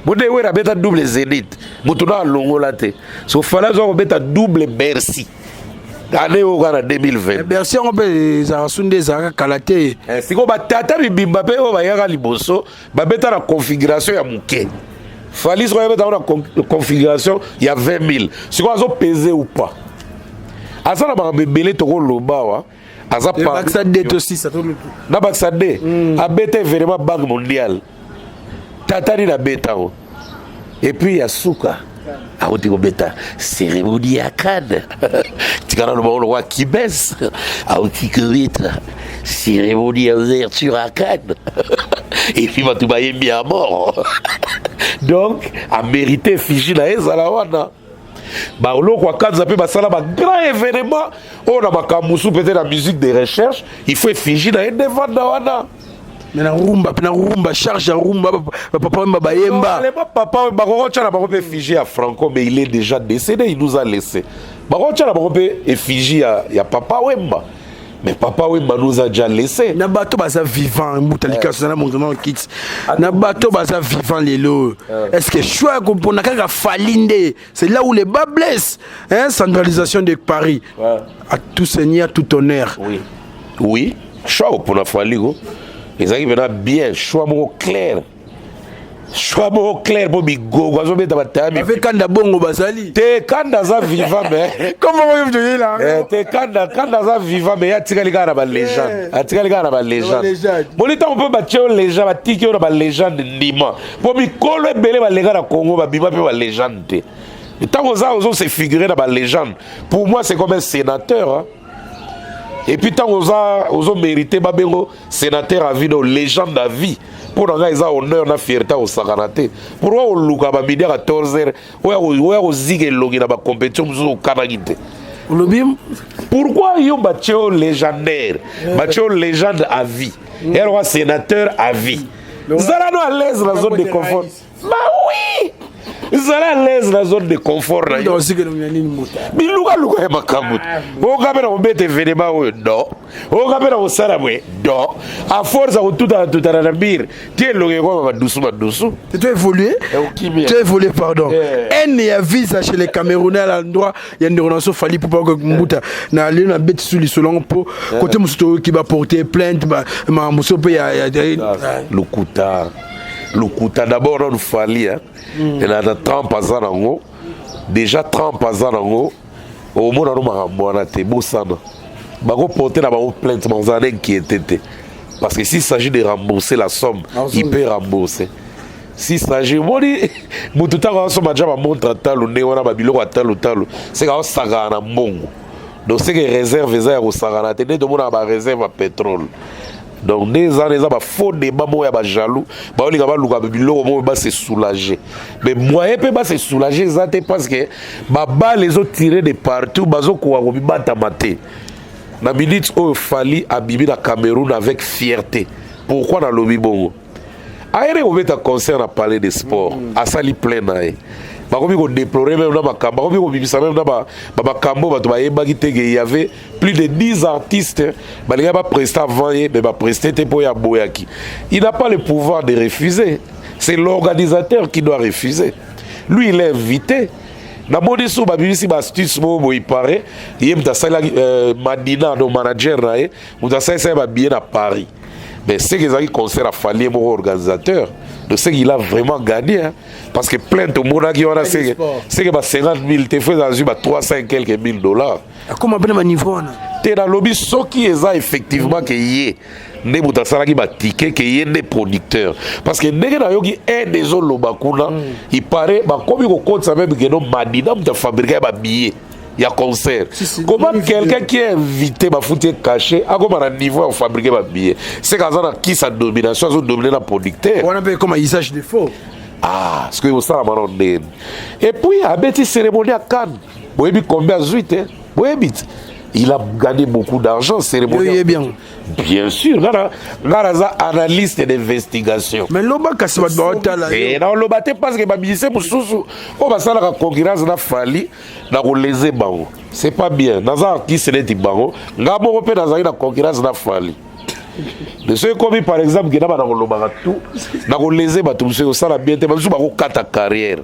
A: Mode we na beta double Zénith. Mutuna longo la te. So fallait on beta double Bercy. Année au Ghana 2020.
E: Bercy on peut zasunde zaka kalate.
A: Si ko batata bibimba pe o bayaka liboso, ba beta la configuration ya muke. Fallait so beta la configuration il y a 20 000. Si ko azo peser ou pas. Asa na ba bebele to ko loba wa. Asa pa.
E: Baxade aussi ça tout.
A: Na Baxade a beta vraiment banque mondiale. Tata ni na beta o. Et puis il y a Souka. Ah, on dit qu'on bêta cérémonie à Cannes. Tu connais le mot roi qui baisse. Ah, on dit que cérémonie à ouverture à Cannes. Et puis, tu vas bien à mort. Donc, à mériter Fiji na Ezalawana. Bah, on a un grand événement. On a peut-être la musique de recherche. Il faut Fiji na Ezalawana.
E: Mais na rumba charge rumba papa mbayemba
A: papa bakocha na bakope Fiji à Franco mais il est déjà décédé, il nous a laissé bakocha na bakope effigie ya papa Wemba Mais papa Wemba nous a déjà laissé.
E: Na bateau baza vivant, Moutalika Suzana Mongono Kids. Na bateau baza vivant les lots. Est-ce que choix qu'on a qu'à falinde, c'est là où les bas blessent. Hein, centralisation de Paris. À tout seigneur, tout honneur.
A: Oui. Oui. Choix pour la Faligo. Les amis maintenant bien, choix mon clair. Choix mon clair pour Bigo, quoi, mettre ma table.
E: Avec Kanda Bongo Basali.
A: T'es Kanda za vivant, mais.
E: Comment vous dites là?
A: T'es Kanda za vivant, mais y'a tika les gars dans la légende. Y'a tika les gars dans la légende. Bon, les temps on peut battre les légende, battre ticket dans la légende Nima. Pour Mikolo et Belé, les gars dans Congo, Bima peut la légende. Et tant qu'on a se figurer dans la légende, pour moi c'est comme un sénateur. Hein. Et puis tant qu'on a mérité Babero, sénateur à vie, légende à vie. Pour nous avoir honneur na fierté au Sakanate. Pourquoi on luka ba midi à 14h, on zige logi na ba compétition au Kanagite. Pourquoi yon batio légendaire, batio légende à vie. Et alors sénateur à vie. Zala no à l'aise dans la zone de confort. Bah oui. Zala à l'aise dans la zone de confort. Biluka luka ya makamut. O kabena obete venema o do. O kabena o sarabwe do. À force à tout à la bir. Tu es loge quoi doucement.
E: Tu as évolué. Tu as évolué pardon. En ya visa chez les Camerounais à l'endroit il y a une relation fali pour pas que Mouta na aller na bête sur les solons pour côté musto qui va porter plainte ma muso peut ya Lukuta d'abord on fali hein. Il a 30 ans déjà 30 ans au monde on m'a ramené te bosana bako porter na ba plainte manzane qui était parce que s'il s'agit de rembourser la somme il peut rembourser s'il s'agit moni mututa ko so maja ba montre talo ne wana ba biloko talo c'est ka saga na mbongo donc c'est que réserve za ko saga na te ne do mona ba réserve à pétrole. Donc des années ça va faux débat moi ba jaloux ba oli ka ba luka biloko mo ba se soulager mais moi peut pas se soulager ça parce que ba les autres tirés de partout bazo ko ko bibata maté na minute au fali abibi na Cameroun avec fierté pourquoi dans lobby bongo aéré on met un concert à parler de sport à sali plein naé ba ko bi ko déplorer même na makamba ko bi ko bibisa même na ba kambo ba to ba yeba kitege il y avait plus de 10 artistes ba les gars ba prester avant mais ba prester te pour ya boyaki il n'a pas le pouvoir de refuser c'est l'organisateur qui doit refuser lui il est invité na modi so ba bibisi ba astuce mo il paraît il est sala Madina no manager naé ou ta ça ba bien à Paris mais c'est que ça qui concerne à Fali mon organisateur de ce qu'il a vraiment gagné hein? Parce que plein de monde qui ont c'est que 50 000 te fait dans 300 quelques $1000. Comment ben niveau là
A: t'es dans lobby ce qui est ça effectivement que yé ne buta sala qui ba ticket que yé des producteurs parce que ndenge na yoki un des autres lobakuna il paraît ba comme ko compte ça même que non Madina de fabriquer ba billet. Il y a concert. Comment quelqu'un qui est invité va foutre caché à comment un niveau à fabriquer un billet. C'est quand on a qui sa domination, ils ont dominé la producteur.
E: On appelle comme un usage de faux.
A: Ah, ce que vous savez maintenant. Et puis à Betty cérémonie à Cannes. Vous voyez combien zuit hein? Vous voyez il a gagné beaucoup d'argent cérémonie.
E: Oui, bien.
A: Bien sûr, Garaza analyste d'investigation.
E: Mais l'oba kasi ba bota là.
A: Et non l'oba te parce que ba bise mususu ko ba sala ka concurrence na Fali na ko leser bango. C'est pas bien. Naza qui se dit bango, ngabo pe naza na concurrence na Fali. De ce comme par exemple qui na ba na ko loba tout, na ko leser ba tout ce ça la bien te ba su ba ko kata carrière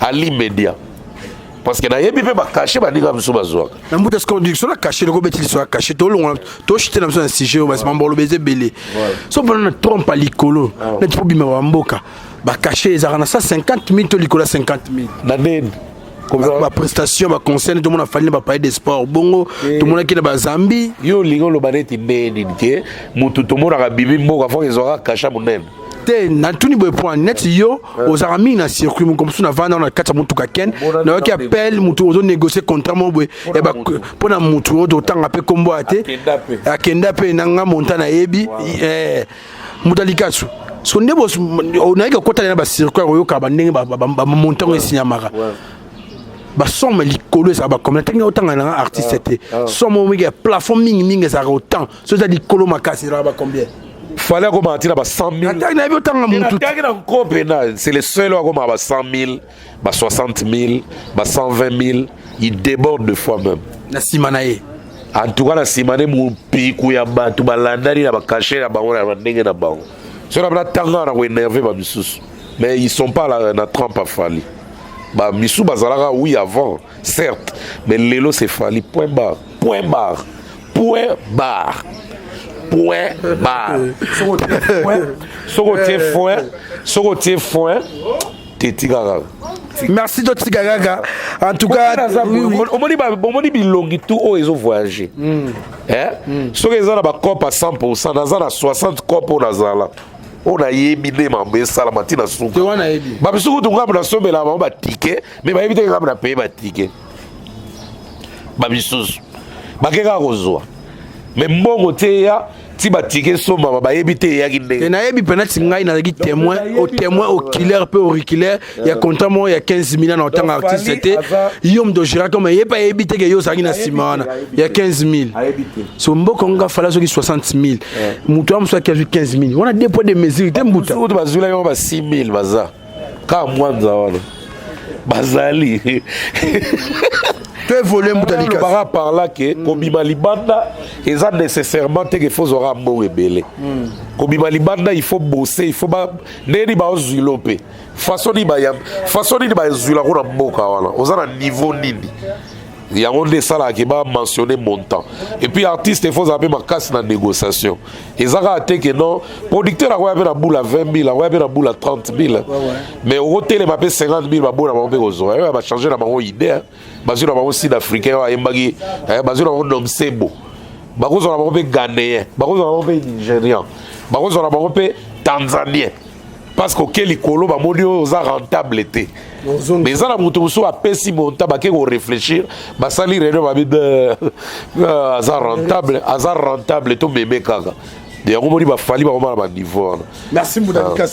A: à l'immédiat. Parce que na yebi pe ba cacher ba dinga musu bazwaka.
E: Na mbuta ce qu'on dit sur la cacher le gobeti sur la cacher to long to chiter na un sujet ba mambolo beze belé. So pendant trompe à likolo, na tipo bima wa mboka. Ba cacher za na 50 000 to likola 50 000.
A: Na den
E: comme ça ba prestation ba concerne tout le monde a fallu ba parler des sports bongo tout le monde qui na ba Zambi
A: yo lingo lo baneti ndeni ke mutu to mona ka bibi mboka fo ezora cacher munene.
E: Na tuni boy point net yo aux amis na circuit comme ça na vendre na kata mutu ka ken na qui appelle mutu ozo négocier contrat mo boy e ba pona mutu ozo tanga pe kombo ate akenda pe nanga montana ebi mutalikasu so ndebo on a que kota na ba circuit yo ka ba ndenge ba montant esinyamaka ba somme likolo ça ba combien tant autant na artiste té somme mi plafond mingi ça autant so ça likolo makasi ça ba combien
A: fallait commenter là 100 000. C'est le seul à commenter 100 000, 60 000, 120 000. Il déborde de fois même.
E: Na simanae.
A: En tout cas na simane mupiku ya bato balandani na bakache na bango na ndenge na bango. So na tanga na ko énerver ba misusu. Mais ils sont pas là na trempe à Fali. Ba misu bazalaka oui avant, certes, mais lelo c'est Fali point barre. Point barre. Point barre. Point barre. Sokotie foin. Tetigara.
E: Merci de Tigaraga. En tout cas,
A: omoni bilongi tout o ezo voyager. Soki eza na ba cop à 100%, naza na 60 cop o nazala. On a yebi ne mambe sala matina suka.
E: tu wana yebi.
A: Ba bisuku tunga na sombela ba ticket, mais ba yebi te ngam na payer ba ticket. Ba bisusu. Ba keka kozwa. Mais mbongo te ya ti ba ticket somba ba yebi te ya kinde.
E: Na yebi penalty ngai na ki témoin oculaire peu auriculaire, il y a contrat mo il y a 15 000 en tant qu'artiste c'était Yom do Jira comme il pas yebi te que yo saki na simana. Il y a 15 000. So mboko nga fala soki 60 000. Mutu am so ki 15 000. On a des points de mesure te mbuta.
A: Soki bazula yo ba 6 000 baza. Ka mwanza wana. Bazali.
E: Tu es volé Moutalika.
A: Par là que Kobima Libanda ils ont nécessairement que faut aura bon rebelle. Kobima Libanda il faut bosser, il faut ba neni ba ozulope. Façon ni ba zula ko na mboka wana. Ozana niveau nini. Il y a un salaire qui va mentionner montant. Et puis artiste il faut appeler ma casse dans négociation. Ils ont raté que non producteur a eu la boule à 20 000, a eu la boule à 30 000. Mais au hôtel il m'a payé 50 000 ma boule à mon besoin. Il va changer la mon idée. Bazu na bango sud africain wa embagi bazu na bango nomsebo bakozo na bango pe ghanéen bakozo na bango pe nigérian bakozo na bango pe tanzanien parce que quel ikolo ba moni oza rentable té mais ça na mutu so a pesi monta ba ke ko réfléchir ba sali réunion ba bide azar rentable to meme kaka.
E: Merci Moutalika.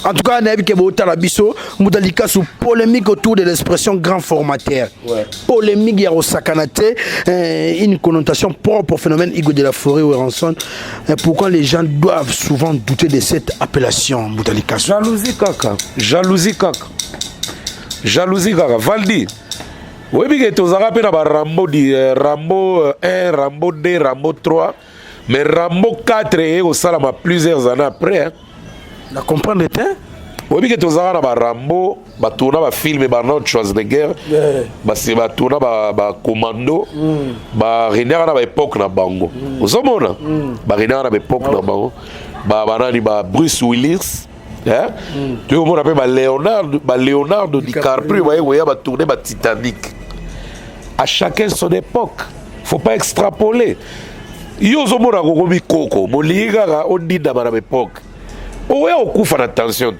E: En tout cas, on a vu que Moutalika sous polémique autour de l'expression grand formateur. Polémique, il y a au Sakanate, une connotation propre au phénomène Igo de la Forêt ou Ranson. Pourquoi les gens doivent souvent douter de cette appellation Moutalika?
A: Jalousie kaka. Valdi. Oui, mais tu as rappelé Rambo 1, Rambo 2, Rambo 3. Mais Rambo 4 est au Salama plusieurs années après.
E: La comprendre était?
A: Oui, mais tu as Rambo, tu as film et Arnold Schwarzenegger, tu as Commando, tu as l'époque na Bango. Vous avez vu l'époque na Bango. Bruce Willis. Tu as Leonardo DiCaprio, tu as tourné Titanic. À chacun son époque. Il ne faut pas extrapoler. Yo zomona kokomi koko moliga ondinda bana bepoke oya okufa na tension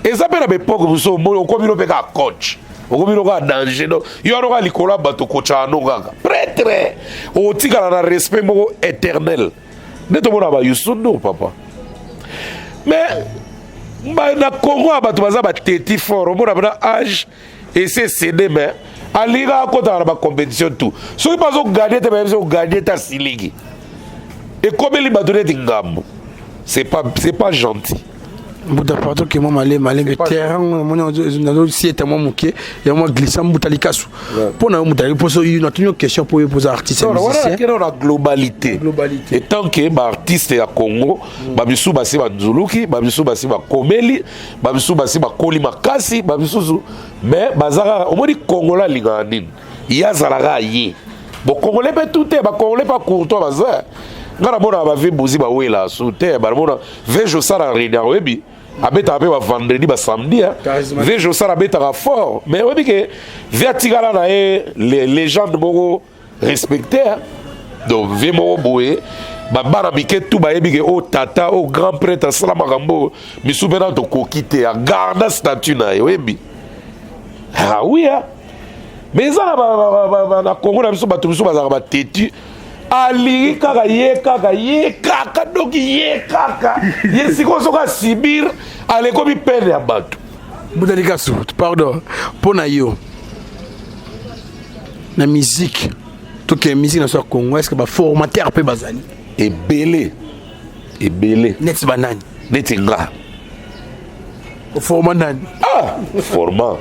A: ezape na bepoke buso okomi no peka coach okomi no ka danger no yo no ka likola bato coach ano kaka prêtre otikala na respect moko éternel neto mona ba yusundo papa mais na Congo bato baza ba teti fort mona bana âge et c'est cédé mais aliga kota na ba compétition tout so pas au gagner te même au gagner ta siligi. Et comme il m'a donné des gammes, c'est pas gentil.
E: Bouda partout que moi malé mais terrain moi si était moi moqué et moi glissant Moutalika sous. Pour na Moutalika poser une question pour poser artiste musicien.
A: Voilà la globalité. Et tant que ba artiste ya Congo, ba bisu basi ba Nzuluki, ba bisu basi ba Komeli, ba bisu basi ba Koli Makasi, ba bisu mais bazara au modi Congolais linganine. Yazalaga yi. Bon Congolais peut tout est ba Congolais pas courtois bazar. Ngara mona ba ve bozi ba wela soute ba mona vejo sala réunion webi abeta ba vendredi ba samedi vejo sala beta fort mais webi que vertigala na les légendes moko respecté donc ve moko boé ba bana bike tout ba yebi que o tata o grand prêtre sala makambo misubena to kokite a garda statut na webi ah oui mais ça na Congo na biso bato biso bazaka ba tetu ali kaka ye kaka doki ye kaka ye sikosoka Sibir ale komi pene ya bato
E: Moutalika sou pardon pona yo na musique tout que musique na so Congo est-ce que ba formateur pe bazali
A: ebele
E: net banani
A: net nga
E: format nani
A: format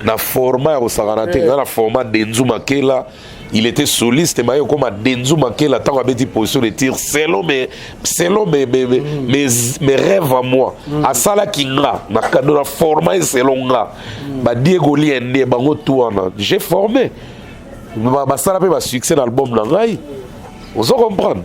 A: na format ya kosakana te nga na format de Nzuma Kela il était soliste, mais comme à Denzo Maké, la temps avait position de tir, selon mes rêves à moi. À Sala Kinga, dans la format selon là, Diego Liende, Bango Touana, j'ai formé. Ça a fait succès dans l'album Nangai. Vous comprenez?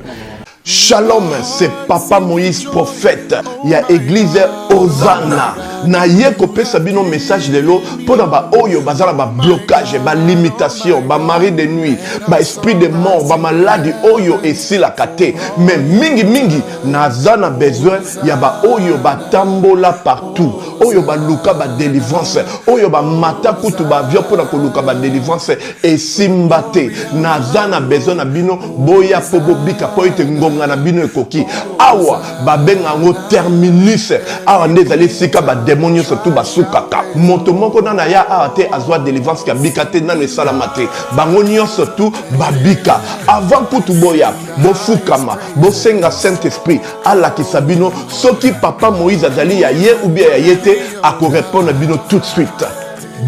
I: Shalom, c'est Papa Moïse prophète. Il y a église Hosanna. Na yeko pesa bino message de l'eau pour ba oyo bazala ba blocage, ba limitation, ba mari de nuit, ba esprit de mort, ba maladie oyo et si la kate. Mais mingi nazana besoin ya ba oyo ba tambola partout. Oyo ba luka ba délivrance, oyo ba mata kutu ba vio pour na luka ba délivrance et simbate. Nazana besoin na bino boya pobo bika po ite ngonga na bino ekoki. Awa ba benga ngo terminus. Awa ndezali sika ba démonios surtout basukaka moto moko nana ya ate azwa délivrance ka bikate nano esalamate bangonio surtout babika avant kutu boya bofukama bosenga Saint Esprit ala kisabino soki Papa Moïse azali ya ye ou bien ya yete ako répondre bino tout de suite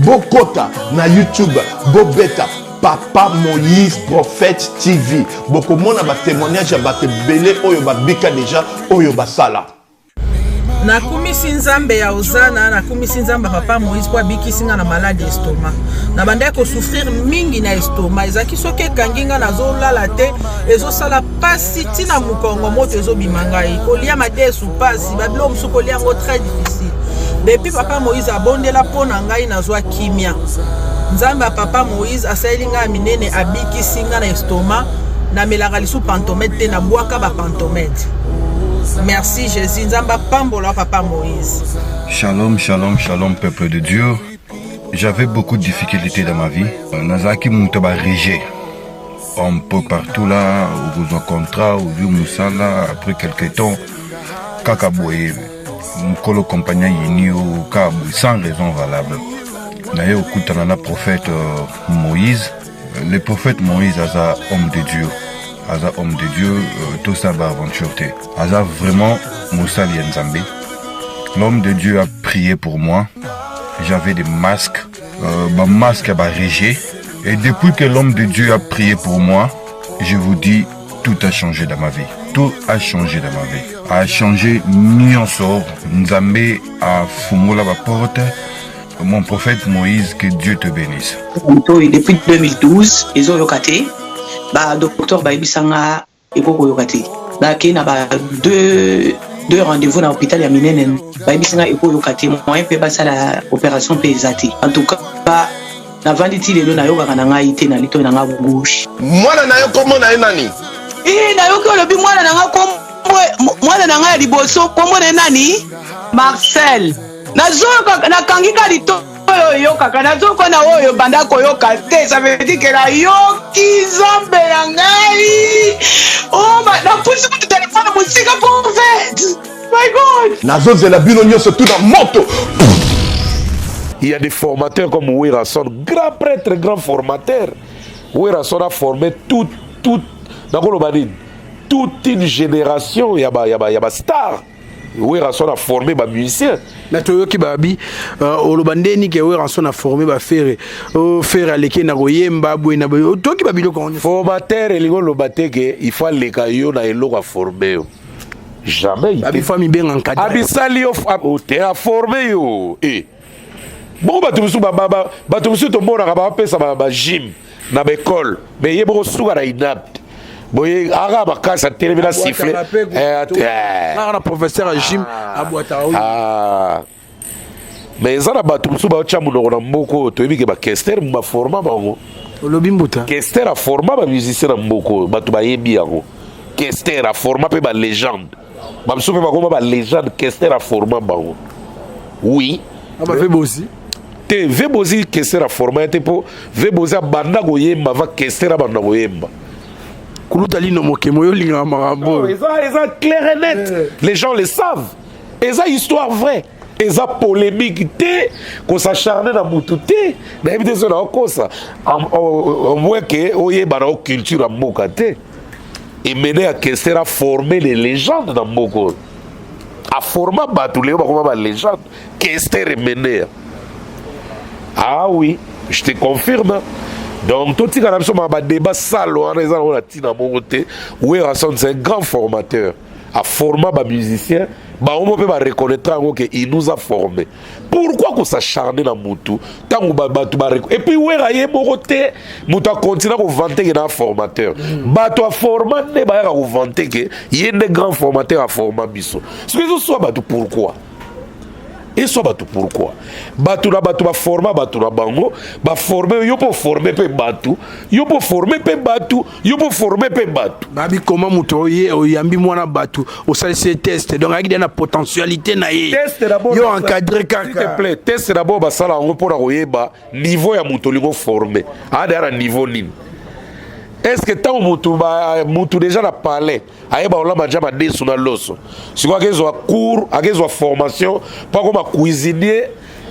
I: bokota na YouTube bobeta Papa Moïse Prophète TV bokomona ba témoignage ya bato belé oyo babika déjà oyo basala.
J: Nakumisi nzambe ya Hosanna, nakumisi nzambe Papa Moïse kwa bikisinga na maladie estomac. Na bande ko souffrir mingi na estomac. Ezaki soke kanginga na zolala te, ezo sala pasi tina mukongo moto ezo bimangai. Kolia mate sou pasi, babilo musu kolia ngo très difficile. Depuis Papa Moïse abondela pona ngai na zwa kimia. Nzambe Papa Moïse asalinga minene abikisinga na estomac, na melaka lisu pantomètre te na bwaka ba pantomètre. Merci Jésus, Nzamba Pambola Papa Moïse.
K: Shalom, shalom, shalom peuple de Dieu. J'avais beaucoup de difficultés dans ma vie. Nazaki Moutaba Régé. Un peu partout là, au besoin contrat, au vieux Moussala, après quelques temps, Kakaboué, Mkolo compagnon Yini au Kabou, sans raison valable. D'ailleurs, au Koutanana prophète Moïse, le prophète Moïse a un homme de Dieu. Aza homme de Dieu, tout ça va aventure. Aza vraiment Moussa Lienzambe. L'homme de Dieu a prié pour moi. J'avais des masques. Ma masque a régé. Et depuis que l'homme de Dieu a prié pour moi, je vous dis, tout a changé dans ma vie. Tout a changé dans ma vie. A changé Nyonsor. Nzambe a fumé la porte. Mon prophète Moïse, que Dieu te bénisse.
L: Depuis 2012, ils ont locaté. Bah docteur Baibisanga ekoko yokati na kina ba deux rendez-vous dans l'hôpital ya minene Baibisanga ekoko yokati moyen pe basa la opération pesati en tout cas ba na vanditi lelo na yoka kana ngai te na lito na nga gauche
I: mwana na yo komo na nani
L: na yo ko lobi mwana na nga komo mwana na nga liboso komo na nani Marcel na zoka na kangika lito yo kaka nazo kona oyo banda koyoka te ça veut dire que la yoki zambe na ngai oh na pusi ku téléphone musika prophète my god
I: nazo zela bino nyonso tout dans moto.
A: Il y a des formateurs comme Werason, grand prêtre, grand formateur. Werason a formé toute une génération, il y a star. Werason a formé des musiciens.
E: Na toyoki babi olobandeni ke Werason a formé ba faire aleke na koyemba bwe na toyoki babilo ko
A: formateur elingo lobateke il faut leka yo na eloko a former yo jamais
E: il famille bien encadré
A: abisali yo te a formé yo bon batu musu to mona ka ba pesa ba gym na ba école mais yebo suka na inapte. Boye ara bakasa télévila siffler
E: ara professeur Jim abwata
A: mais ça na batu musu ba chamu na mboko to yebike ba Kester mba forma bango
E: olobimbuta
A: Kester a forma ba musicien na mboko batu ba yebi yango Kester a forma pe ba légende ba musu pe ba koma ba légende Kester a forma bango oui
E: aba Vebozi
A: te Vebozi Kester a forma te po Vebozi banda goyemba va Kester a banda goyemba.
E: Ils
A: clair et net. Les gens le savent. Ils ont histoire vraie. Ils ont polémique. Qu'on s'acharne dans Moutouté. Mais ils ont ça. On voit que y a une culture à Mokate. Et mener à Kester à former les légendes dans Moko. À former les légendes. Kester est mené. Ah oui, je te confirme. Donc tout tika na biso ma débat sale wana eza na tina mongo te. Werason c'est un grand formateur. A former ba musicien, ba on peut ba reconnaître que il nous a formé. Pourquoi qu'on s'acharne na mutu tant ba batu ba et puis wera ye morote mutu a continuer ko vanter que na formateur. Batu a former ne ba ya ko vanter que il est un grand formateur à former biso. Ce que soit batu pourquoi? Et soit batu pourquoi? Batu na batu ba former batu na bango, ba former yo pour former pe batu, yo pour former pe batu, yo pour former pe batu.
E: Babi comment muto ye oyambi mwana batu, au sali ces tests donc avec la potentialité na ye.
A: Test d'abord.
E: Yo encadré kaka.
A: S'il te plaît, test d'abord ba sala ngo pour koyeba niveau ya muto lingo formé. A derrière niveau nini? Est-ce que tant mutu déjà na parlé ayeba olamba jama desu na loso si quoi qu'ils ont cours qu'ils ont formation pas comme cuisinier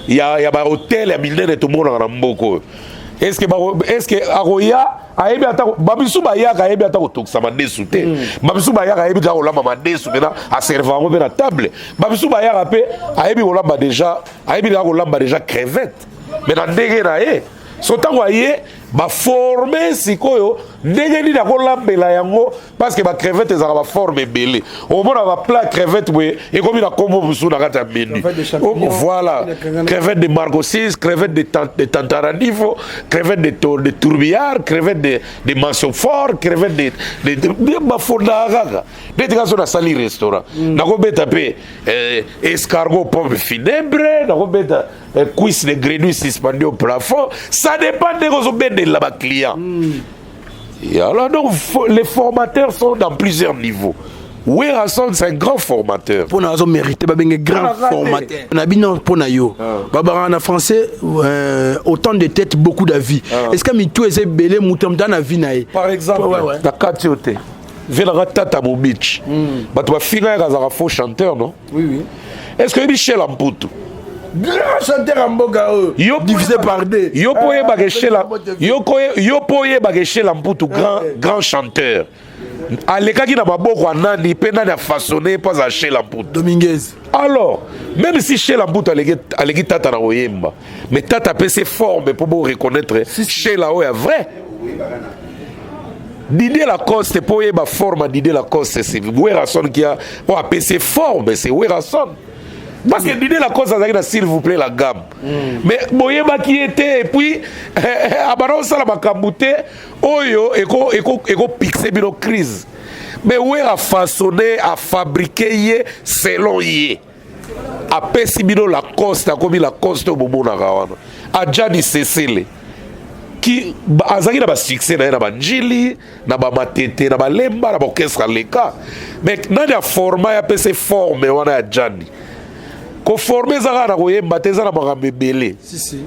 A: ya ba hôtel ya milene to mona na mboko est-ce que aroya ayebi ata babisu ba ya ka ayebi ata ko toksa ma desu te babisu ba ya ka ayebi ta olamba ma desu mena a servir ngo na table babisu ba ya ka pe ayebi olamba déjà ayebi la olamba déjà crevette mais na ndenge na ye so tango aye ba former sikoyo ndenge ni na ko lambela yango parce que ba crevette ezaka ba forme belé au mona ba plat crevette boye et comme il a combo busu na kata menu voilà crevette de Margot 6 crevette de Tantaranivo crevette de Tourbillard crevette de Mansion Fort crevette de ba fonda kaka beti kaso na sali restaurant na ko beta pe escargot pomme funèbre na ko beta cuisse de grenouille suspendue au plafond ça dépend de vos bêtes là-bas clients. Et alors donc les formateurs sont dans plusieurs niveaux. Werason c'est un grand formateur.
E: Pour nous mériter ba benga grand formateur. Na bino pour na yo. Baba en français autant de têtes beaucoup d'avis. Est-ce que mi tout est belé mutam dans la vie na ye.
A: Par exemple na katiote. Vela tata mo beach. Ba to finga ka za faux chanteur non? Oui oui. Est-ce que Michel Amputu
E: grand chanteur en boga divisé par deux.
A: Yo poye bageshela Mputu grand chanteur. Aleka ki na maboko anani pe nani a façonné pas à Shela Mputu.
E: Dominguez.
A: Alors, même si Shela Mputu aleki tata na oyemba, mais tata pe ses formes pour vous reconnaître Shela oya vrai. Didier Lacoste poye ba forme Didier Lacoste c'est Werason qui a ses formes, c'est Werason. Parce que Didier Lacoste a s'il vous plaît la gamme. Mais Boyeba qui était et puis Abaron Salama Kambouté, Oyo eko pixé bino crise. Mais où a façonné, a fabriqué selon yé. A pesi bino Lacoste, a commis Lacoste au bobo na kawana. A Gianni Cecile. Qui azaki na ba succès na ba njili, na ba matete, na ba lemba, na ba orchestre leka. Mais nani a format ya pese forme wana ya Gianni. Ko former zaka na koyemba te za na makambo ebele.
E: Si si.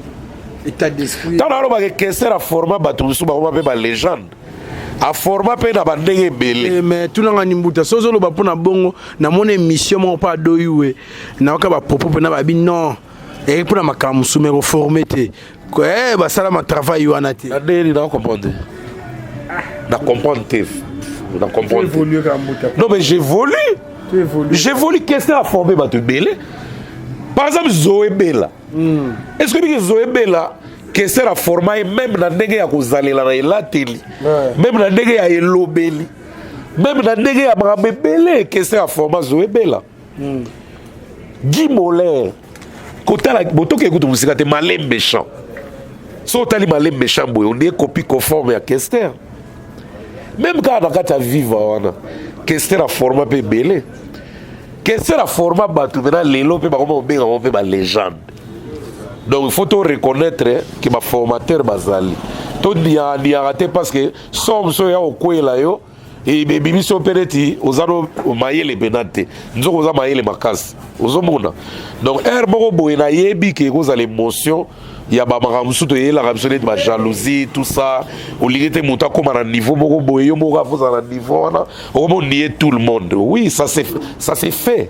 E: État d'esprit.
A: Tant na ba kese na format bato musu ba pe ba légende. A format pe na ba ndenge ebele.
E: Mais tout na nimbuta sozo lo ba pona bongo na mon émission mo pa doyuwe. Na ka ba propos pe na ba bi non. Et pour na makambo sume ko former te. Ko ba sala ma travail wana te.
A: Na deli na comprendre. Na comprendre te. Na comprendre. Non mais j'évolue. J'évolue qu'est-ce que a formé bato ebele. Par exemple, Zoé Bella. Est-ce que Zoé Bella, que c'est la format même dans le ya kozalela na elateli, même dans le ya elobeli, même dans le ya mabebele, que c'est la format Zoé Bella. Guy Moller, quand la boto qui écoute musique, t'es malin méchant. Si on est malin méchant, on est copie conforme à Kester. Même quand on a vivre, Kester a format bébé. Qu'est-ce que la format batu maintenant lelo pe ba comme on pe ba légende. Donc il faut tout reconnaître que ma formateur bazali. Tout dia raté parce que somme so ya okwela yo et bibi so peneti ozano mayele benate. Nzo oza mayele makasi. Ozomona. Donc moko boye na yebi ke koza l'émotion ya ba makamusu to yela kamsone ba jalousie tout ça au limite muta comme à niveau moko boye yo moko afuza na niveau na on nier tout le monde. Oui, ça c'est fait.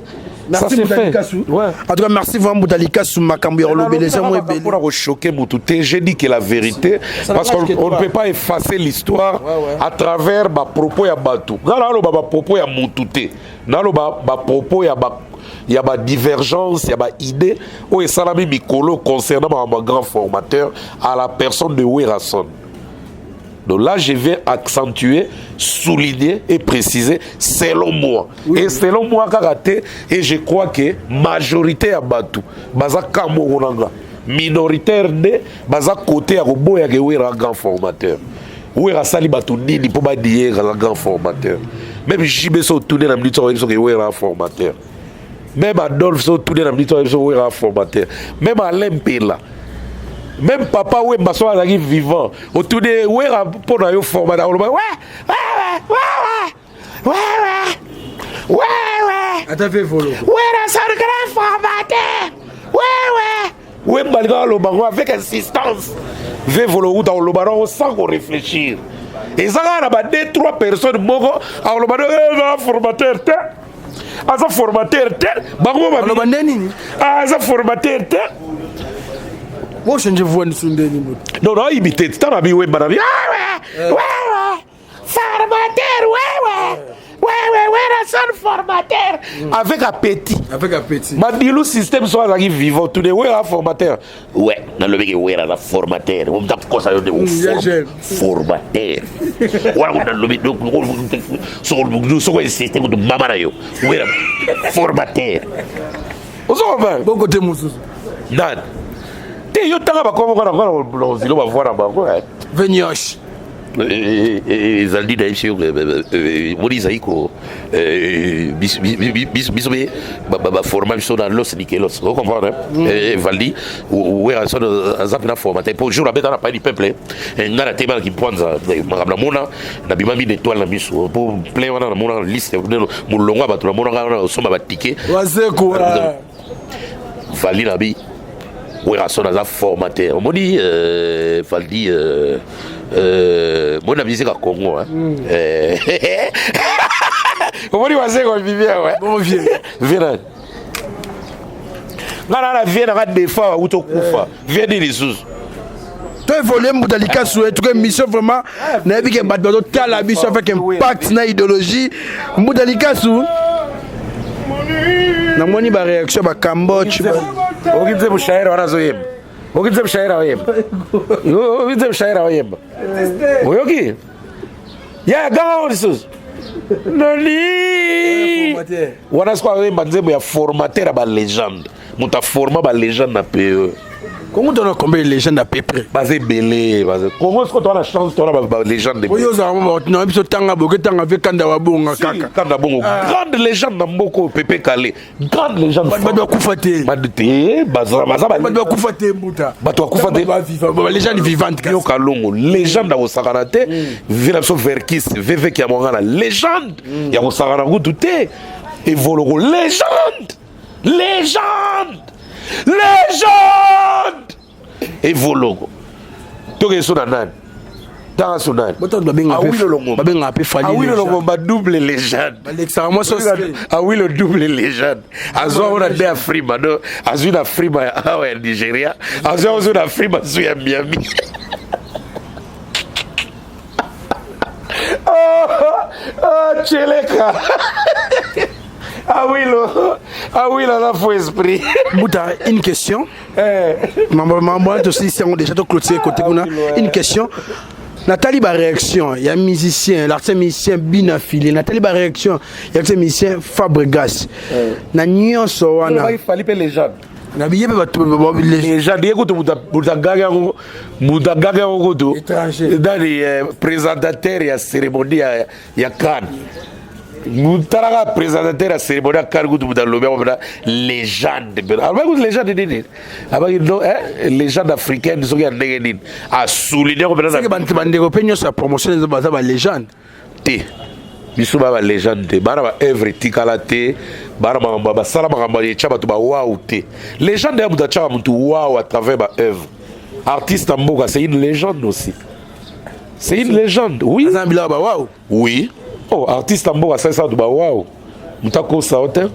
E: Merci Moutalikasu. Ouais. En tout cas, merci vraiment Moutalikasu makambo ya lobeleza mo ebele.
A: Pour choquer Moutouté, j'ai dit que la vérité parce qu'on ne peut pas effacer l'histoire à travers ba propos ya Batou. Ngalo ba propos ya Moutouté. Nalo ba propos ya ba il y a des divergences, il y a des idées. Et Salami Mikolo concernant mon grand formateur à la personne de Werason. Donc là, je vais accentuer, souligner et préciser selon moi. Oui. Et selon moi, et je crois que majorité à Batu, baza Kamoronanga, minoritaire de baza côté à Robo et un grand formateur. Où est Sali Batu Nini pour dire un grand formateur. Même JB sont tournés dans le milieu, ils sont un formateur. Même Adolphe sont tournés dans le milieu, ils sont un formateur. Même Alain Pela. Même papa ouais maso arrive vivant autour de ouais pour na yo formateur ouais
E: attends fait volo
A: ouais la ça grand formateur ouais malgré le baron avec insistance fait volo ou dans le baron sans réfléchir et ça là ba 2-3 personnes moko à le baron formateur asa formateur baron ba
E: bandeni
A: asa formateur
E: Moi, je vois une sonde.
A: Non, il imite. Tu as vu, ouais, madame. Ouais, formateur, ouais, la seule formateur. Avec appétit.
E: Avec appétit.
A: Ma dit le système soit arrivé vivant. Tout le monde, ouais, la formateur. Ouais, dans le mec, ouais, la formateur. On t'a quoi ça, formateur. Ouais, on a le mec, sur le système de Mamarayo. Ouais, formateur. On s'en va.
E: Bon côté, Moussous.
A: Dan. Yo tanga ba komo kana kana zilo ba voir ba ko
E: Venioche
A: Zaldi da ici Mori Zaiko bisbe ba formal so dans los Nikelos vous comprenez Valdi ou est son azapna formaté pour jour la bête na pas du peuple ngana tema ki ponza la mona na bimami d'étoile na biso pour plein wana na mona liste mulonga ba to mona ngana so ba ticket
E: wazeko
A: Valdi na bi oui, à son formateur. On dit, Valdi, mon ami, c'est à Congo. On dit, c'est qu'on vivait, ouais.
E: Bon vieux.
A: Viens. Non, viens, on va défendre, ou tu coupes. Viens, dis les sous.
E: Tu as volé Moudalika sur une mission vraiment. N'a pas que la mission avec un impact dans l'idéologie. Moudalika sur. Na moni ba réaction ba Cambodge
A: okize mushaira wanazoyemba okize mushaira wayemba okize mushaira wayemba oyoki ya gawo lisus nani wanaskwa wayemba nzembo ya formateur ba légende muta forma ba légende na PE.
E: Comment on a combien de légendes à peu près?
A: Basé belé, basé. Comment est-ce que tu as la chance de avoir des légendes de
E: belé? Oui, non, il faut tanga boke tanga avec Kandawabonga kaka.
A: Kandabongo. Grande légende dans Mboko Pépé Calé. Grande légende.
E: Badwa Koufate.
A: Badete,
E: Badwa Koufate Mouta.
A: Badwa Koufate.
E: Légende vivante.
A: Yo Kalongo, légende à Osakarate. Vilapso Verkis, VV Kiamongana, légende. Ya Osakarago tout est. Et Voloro, légende. Légende. Légende. Et Vologo. Tu es sur la nan. Dans son nan. Ah oui, le longo. Ah oui, le longo, ma double légende. Ah oui, le double légende. Azo on a des Afrima, non? Azo une Afrima à Nigeria. Azo on a Afrima à Miami. Oh, Tcheleka. Ah oui, là, faut esprit.
E: Mouta, une question. Maman, aussi, c'est déjà clôturé côté. Une question. Nathalie, ma réaction, il y a un musicien, l'artiste musicien bien affilié. Nathalie, ma réaction, il y a un musicien Fabregas. Na nuance,
A: il fallait pas les gens.
E: Les
A: gens, écoute, dans les présentateurs, il y a cérémonie, il y a Cannes. Nous avons présenté la cérémonie à Kargout dans le légende. Légende africaine, à souligner
E: sa promotion de légende.
A: Biso ba légende, ba œuvre tikalate, ba sala ba chaba to ba waouh te. Légende ya muta chaba mutu waouh à travers ba œuvre. Artiste Mboka, c'est une légende aussi. C'est une légende, oui. Oui. Oh, artiste Mboka, c'est ça, waouh. Mutako Saotin.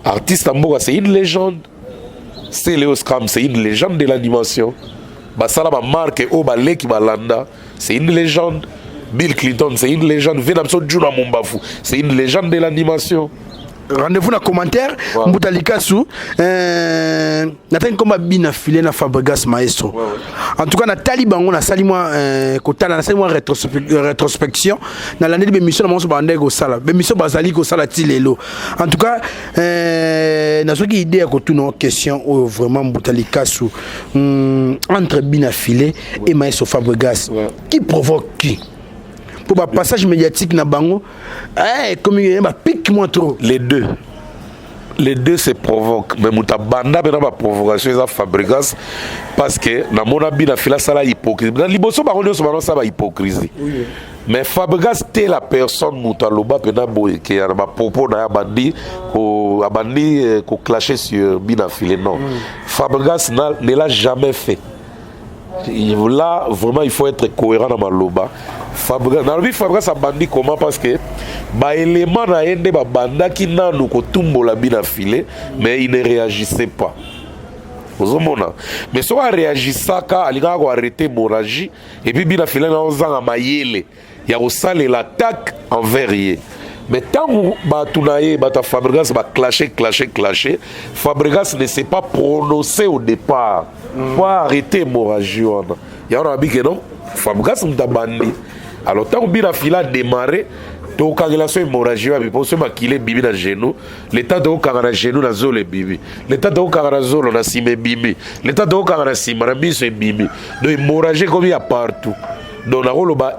A: Artiste Mboka, c'est une légende. C'est Léo Scram, c'est une légende de l'animation. Basala ba marque Obale qui balanda, c'est une légende. Bill Clinton, c'est une légende. Venamso Juna Mombafu, c'est une légende de l'animation.
E: rendez-vous na commentaire Mbutalika sou nataki komba bina filé na Fabregas Maestro en tout cas na talibango na sali moi kotala na sali moi rétrospection na l'année de mission na monso bande ko sala be mission bazali ko sala ti lelo en tout cas na soki idée ko tout nos questions vraiment Mbutalika sou entre bina filé et Maestro Fabregas qui provoque qui pour le passage médiatique na bango comme il y a pique moins trop
A: les deux se provoquent mais muta banda bena ba provocation za Fabregas parce que na mona bina fila sala hypocrisie na liboso ba on so ça ba hypocrisie mais Fabregas t'es la personne muta loba pena boy qui a ba propos na bandi ko clasher sur bina filé non Fabregas ne l'a jamais fait. Là, vraiment, il faut être cohérent dans ma loba. Fabregas a bandi comment parce que bah élément na ende ba banda qui n'a nous ko tumbo la bina filé mais il ne réagissait pas. Mais si on réagissait quand il a arrêté l'hémorragie et puis bina filé na ozanga mayele il y a aussi l'attaque envers lui. Mais tant que Fabregas va clasher, Fabregas ne s'est pas prononcé au départ. Pour arrêter l'hémorragie. Il y a un que non, Fabregas n'a pas bandi. Alors tant que Fila a démarré, tu as une hémorragie, pour se maquiller bibi dans le genou, l'état de un genou dans le bibi, l'état de un zolo dans le bibi, l'état de un simarabi c'est bibi. Donc l'hémorragie comme il y a partout. Donc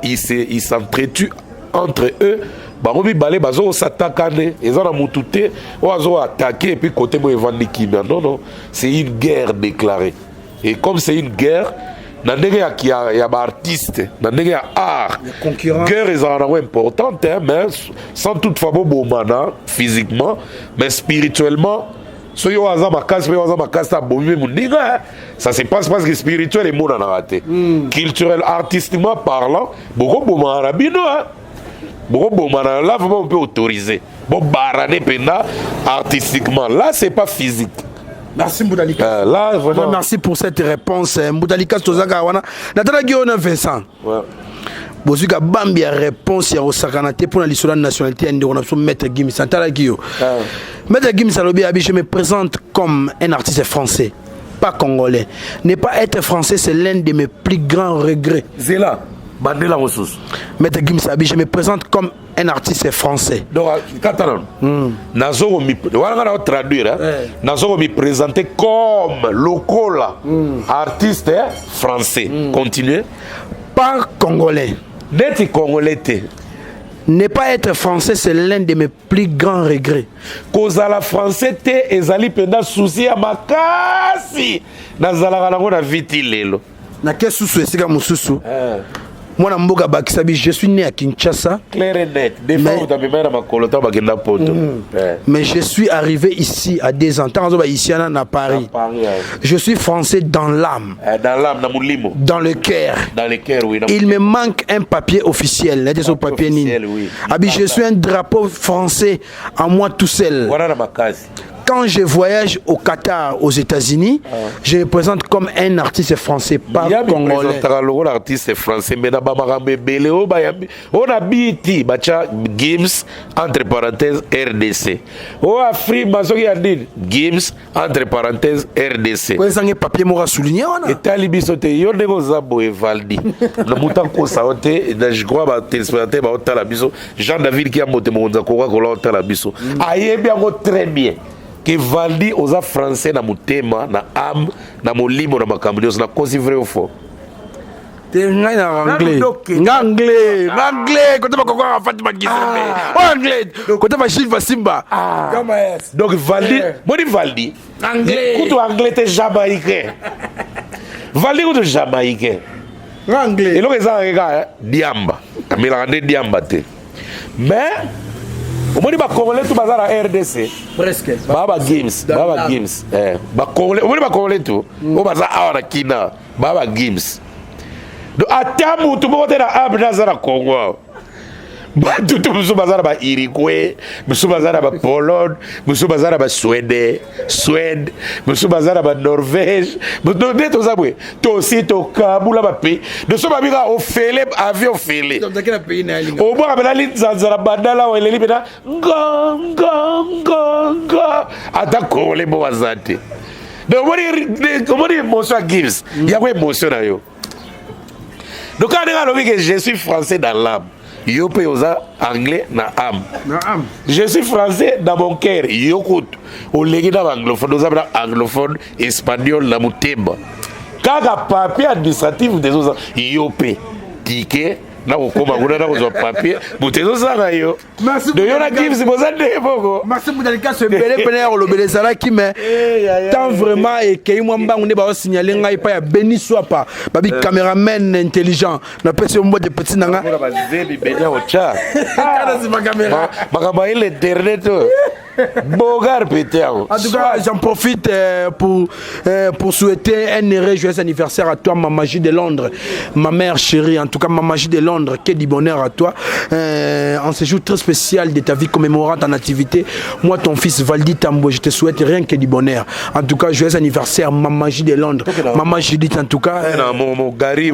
A: il s'entretue entre eux. Barobi balé bazo s'attaquer ils ont mutute ozo attaquer et puis côté mo evandiki non c'est une guerre déclarée et comme c'est une guerre na ndenge ya ba artiste na ndenge ya art guerre est importante hein, mais sans toutefois bomana physiquement mais spirituellement so yo aza makasi ta bombe mundinga ça se passe parce que spirituel est mon na raté culturel artistiquement parlant beaucoup bomana bino hein. Bon, là, vraiment, on peut autoriser. Bon, baraner pena artistiquement. Là, c'est pas physique.
E: Merci Mbutalika.
A: Là, vraiment.
E: Merci pour cette réponse. Mbutalika Tozaga Wana. Nathalie Guillaume Vincent. Ouais. Bozuka Bambi a réponse à Osakanate pour la nationalité on a Maître Gims. Nathalie Guillaume. Maître Gims Alobi Abi, je me présente comme un artiste français, pas congolais. Ne pas être français, c'est l'un de mes plus grands regrets.
A: C'est là. Bandela ressource.
E: Maître Gims Abi, je me présente comme un artiste français.
A: Donc, Catalan, Nazo me traduire, Nazo me présenter comme local artiste français. Continuez.
E: Pas congolais.
A: D'être congolais.
E: Ne pas être français, c'est l'un de mes plus grands regrets.
A: Cause à la français, ezali penda souci à makasi. Nazala na viti lelo.
E: Na ke susu esika mususu. Moi, je suis né à Kinshasa.
A: Clair et net. Des fois, vous avez ma colota,
E: mais je suis arrivé ici à des ans. Ici à Paris. Je suis français dans l'âme.
A: Dans l'âme, dans mon limo.
E: Dans le cœur.
A: Dans le cœur, oui.
E: Il me manque un papier officiel. Papier officiel, oui. Je suis un drapeau français à moi tout seul.
A: Voilà ma case.
E: Quand je voyage au Qatar, aux États-Unis, je me présente comme un artiste français, pas congolais.
A: L'artiste français, mais on a BT, Gims, entre parenthèses, RDC. Oh, Afri, Gims, entre parenthèses, RDC.
E: Vous avez un papier mora souligné,
A: et Talibi sote, yo nego zabo et Valdi. Le mouton ko saote, je crois, téléspectateur, la biso. Jean-David qui a monté mon zakora, qu'on la biso. Aïe, bien, très bien. Que Valdi oza français na mutema na âme na molimo na makambo nyonso na kosi vrai ou faux
E: te ngai na anglais côté bakoko a Fatima Gizembe anglais côté ba Shiva Simba
A: donc Valdi boni Valdi
E: anglais
A: kuto anglais te jamaïcain Valdi kuto jamaïcain
E: anglais
A: et lo ezanga diamba amela ngande diamba te mais au moins les Congolais tout bazar à RDC
E: presque
A: Baba Gims Congolais au moins les Congolais tout au bazar à la Kina Baba Gims donc à Tamu tout le monde est à Abnazara Congo batutu mosusu baza na bairikwe mosusu baza na bapolone mosusu baza na baswede mosusu baza na banorvège nde toza boye tosi tokabula bapays noso babika ofele avion ofele obwaka mpena linzanza na bandala wa eleli mpena nga ata kongole mpo baza te donc omoni émotion ya Gibbs yango émotion na yo donc quand on dit que je suis français dans l'âme, yo pe oza anglais na âme. Je suis français dans mon cœur, yo kout. O legi na anglophone, oza na anglophone, espagnol na mutemba. Kaka papier administratif des oza yo pe ticket na kokoma kuna na kozwa papier mutezo sanga yo. De yo na Gibbs boza de boko.
E: Merci Moudalika se belé pene ya lobele salaki mais tant vraiment et kei mwamba ngone ba signaler ngai pa ya Beni Swapa babi cameraman intelligent na pese mbo de petit nanga
A: ba zebi benya ocha kana si ma caméra makamba ile internet Bogar Péter.
E: En tout cas, j'en profite pour souhaiter un heureux joyeux anniversaire à toi, Maman J de Londres, ma mère chérie. En tout cas, Maman J de Londres, quel du bonheur à toi. En ce jour très spécial de ta vie commémorant ta nativité, moi, ton fils Valdi Tambo, je te souhaite rien que du bonheur. En tout cas, joyeux anniversaire, Maman J de Londres. Maman Judith, en tout cas.
A: Gary,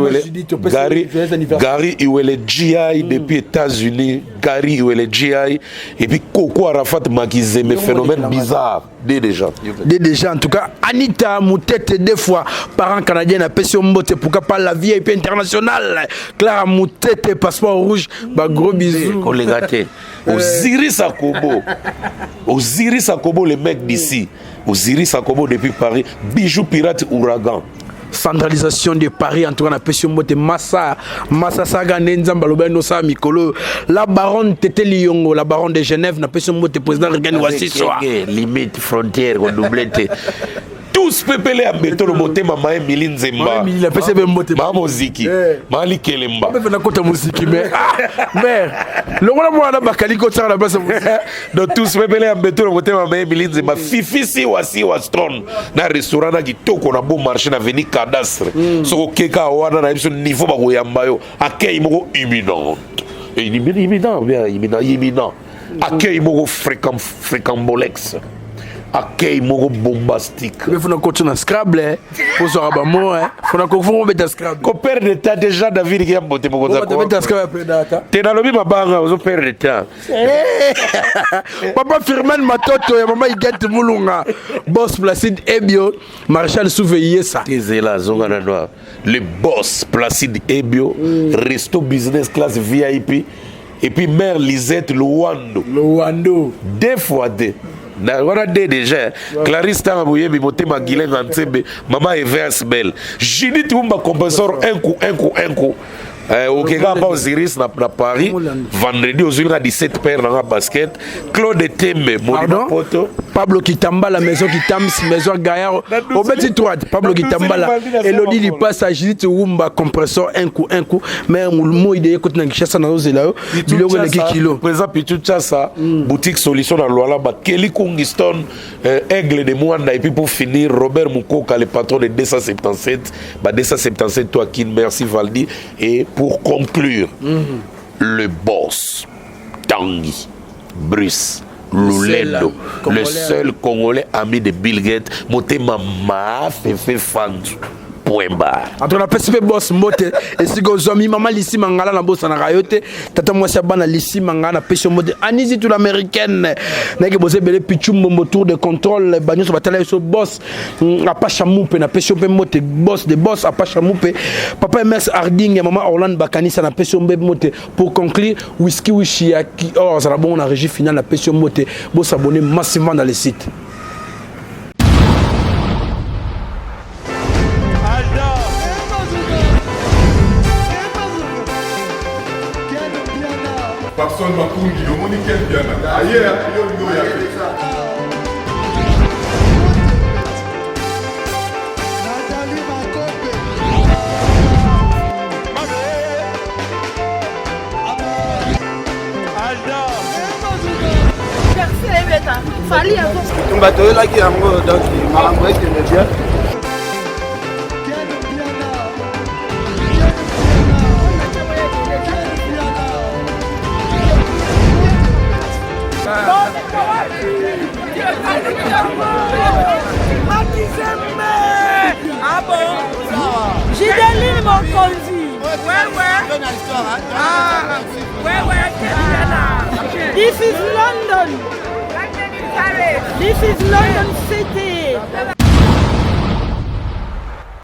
A: il est GI depuis États-Unis. Gary, il est GI. Et puis, Coco Arafat Makiz. Mes phénomènes bizarres déjà en tout cas Anita Moutete deux fois parent canadien na Pession Mbote pourquoi pas la vie et internationale Clara Moutete passeport rouge bah gros bisous collègue Osiris Akobo les mecs d'ici Osiris Akobo depuis Paris bijoux pirate ouragan
E: centralisation de Paris en tout cas na Pession Mbote Massa Saga Nenzamba Lobeno Sa Mikolo la baronne Tete Liongo la baronne de Genève na Pession Mbote président Regan Wassiswa
A: limite frontière redoublée tous pepele à béton le moté mama Emily Nzemba
E: la pese be moté
A: ma muziki mali kelemba
E: be na kota muziki mais le roi moi na bakali ko tsara na base
A: donc tous pepele à béton le moté mama Emily Nzemba fifi si wasi wastron na restaurant na kitoko na bon marché na veni cadastre soko keka wana na biso niveau ba koyamba yo akei moko imminent imminent akei moko fréquent bolex accueil moko bombastique.
E: Mais faut qu'on continue à Scrabble pour se rabattre moi faut qu'on mettre Scrabble.
A: Qu'on perd de temps déjà David qui a monté mon
E: contact. On mettre Scrabble après data.
A: T'es dans le même banga, on perd de temps.
E: Papa Firman Matoto et maman Igette Moulunga. Boss Placide Ebio, Marshal Souveillé ça.
A: T'es là zongana noir. Le boss Placide Ebio, resto business class VIP et puis mère Lisette Luando. Deux fois deux. On a déjà Clarisse Tamabouye Motema Guilen Antsebe Maman Evers Bell Judith Oumba compensor un coup au Kega pas Osiris na Paris vendredi aux 17 paires dans la basket Claude Tembe Molima Poto
E: Pablo Kitamba la maison Kitams maison Gaillard au petit droite Pablo Kitamba la Elodie lui passe à Judith Oumba compresseur un coup mais moulmo idée écoute na Kinshasa na ozela biloko le kilo
A: présent Pitou Chassa boutique solution dans Luala ba Kelly Kungiston Aigle de Mwanda et puis pour finir Robert Mukoka le patron de 277 ba 277 toi Kin merci Valdi et pour conclure, le boss, Tanguy, Bruce, Lulendo, le seul Congolais ami de Bill Gates, Motema Ma fait Fandu. Point barre.
E: Entre la PCP boss mote et si go zomi maman lisi mangala na bossa na rayote tata mwasi bana lisi mangala pêche mode anizi tout l'américaine na ke bosé belé pichumbo motour de contrôle bagno so batala so boss a pas chamoupe na pêche pe mote boss de boss a pas chamoupe papa MS Harding et maman Orlando Bakanisa na pêche mote pour conclure whisky wishia qui or ça la bon na régie finale na pêche mote bo s'abonner massivement dans les sites.
C: Papson Makungi, le monde est bien. Ailleurs, il y a
G: Ah bon? Gideline Mokonzi. Ouais. This is London. This is London City.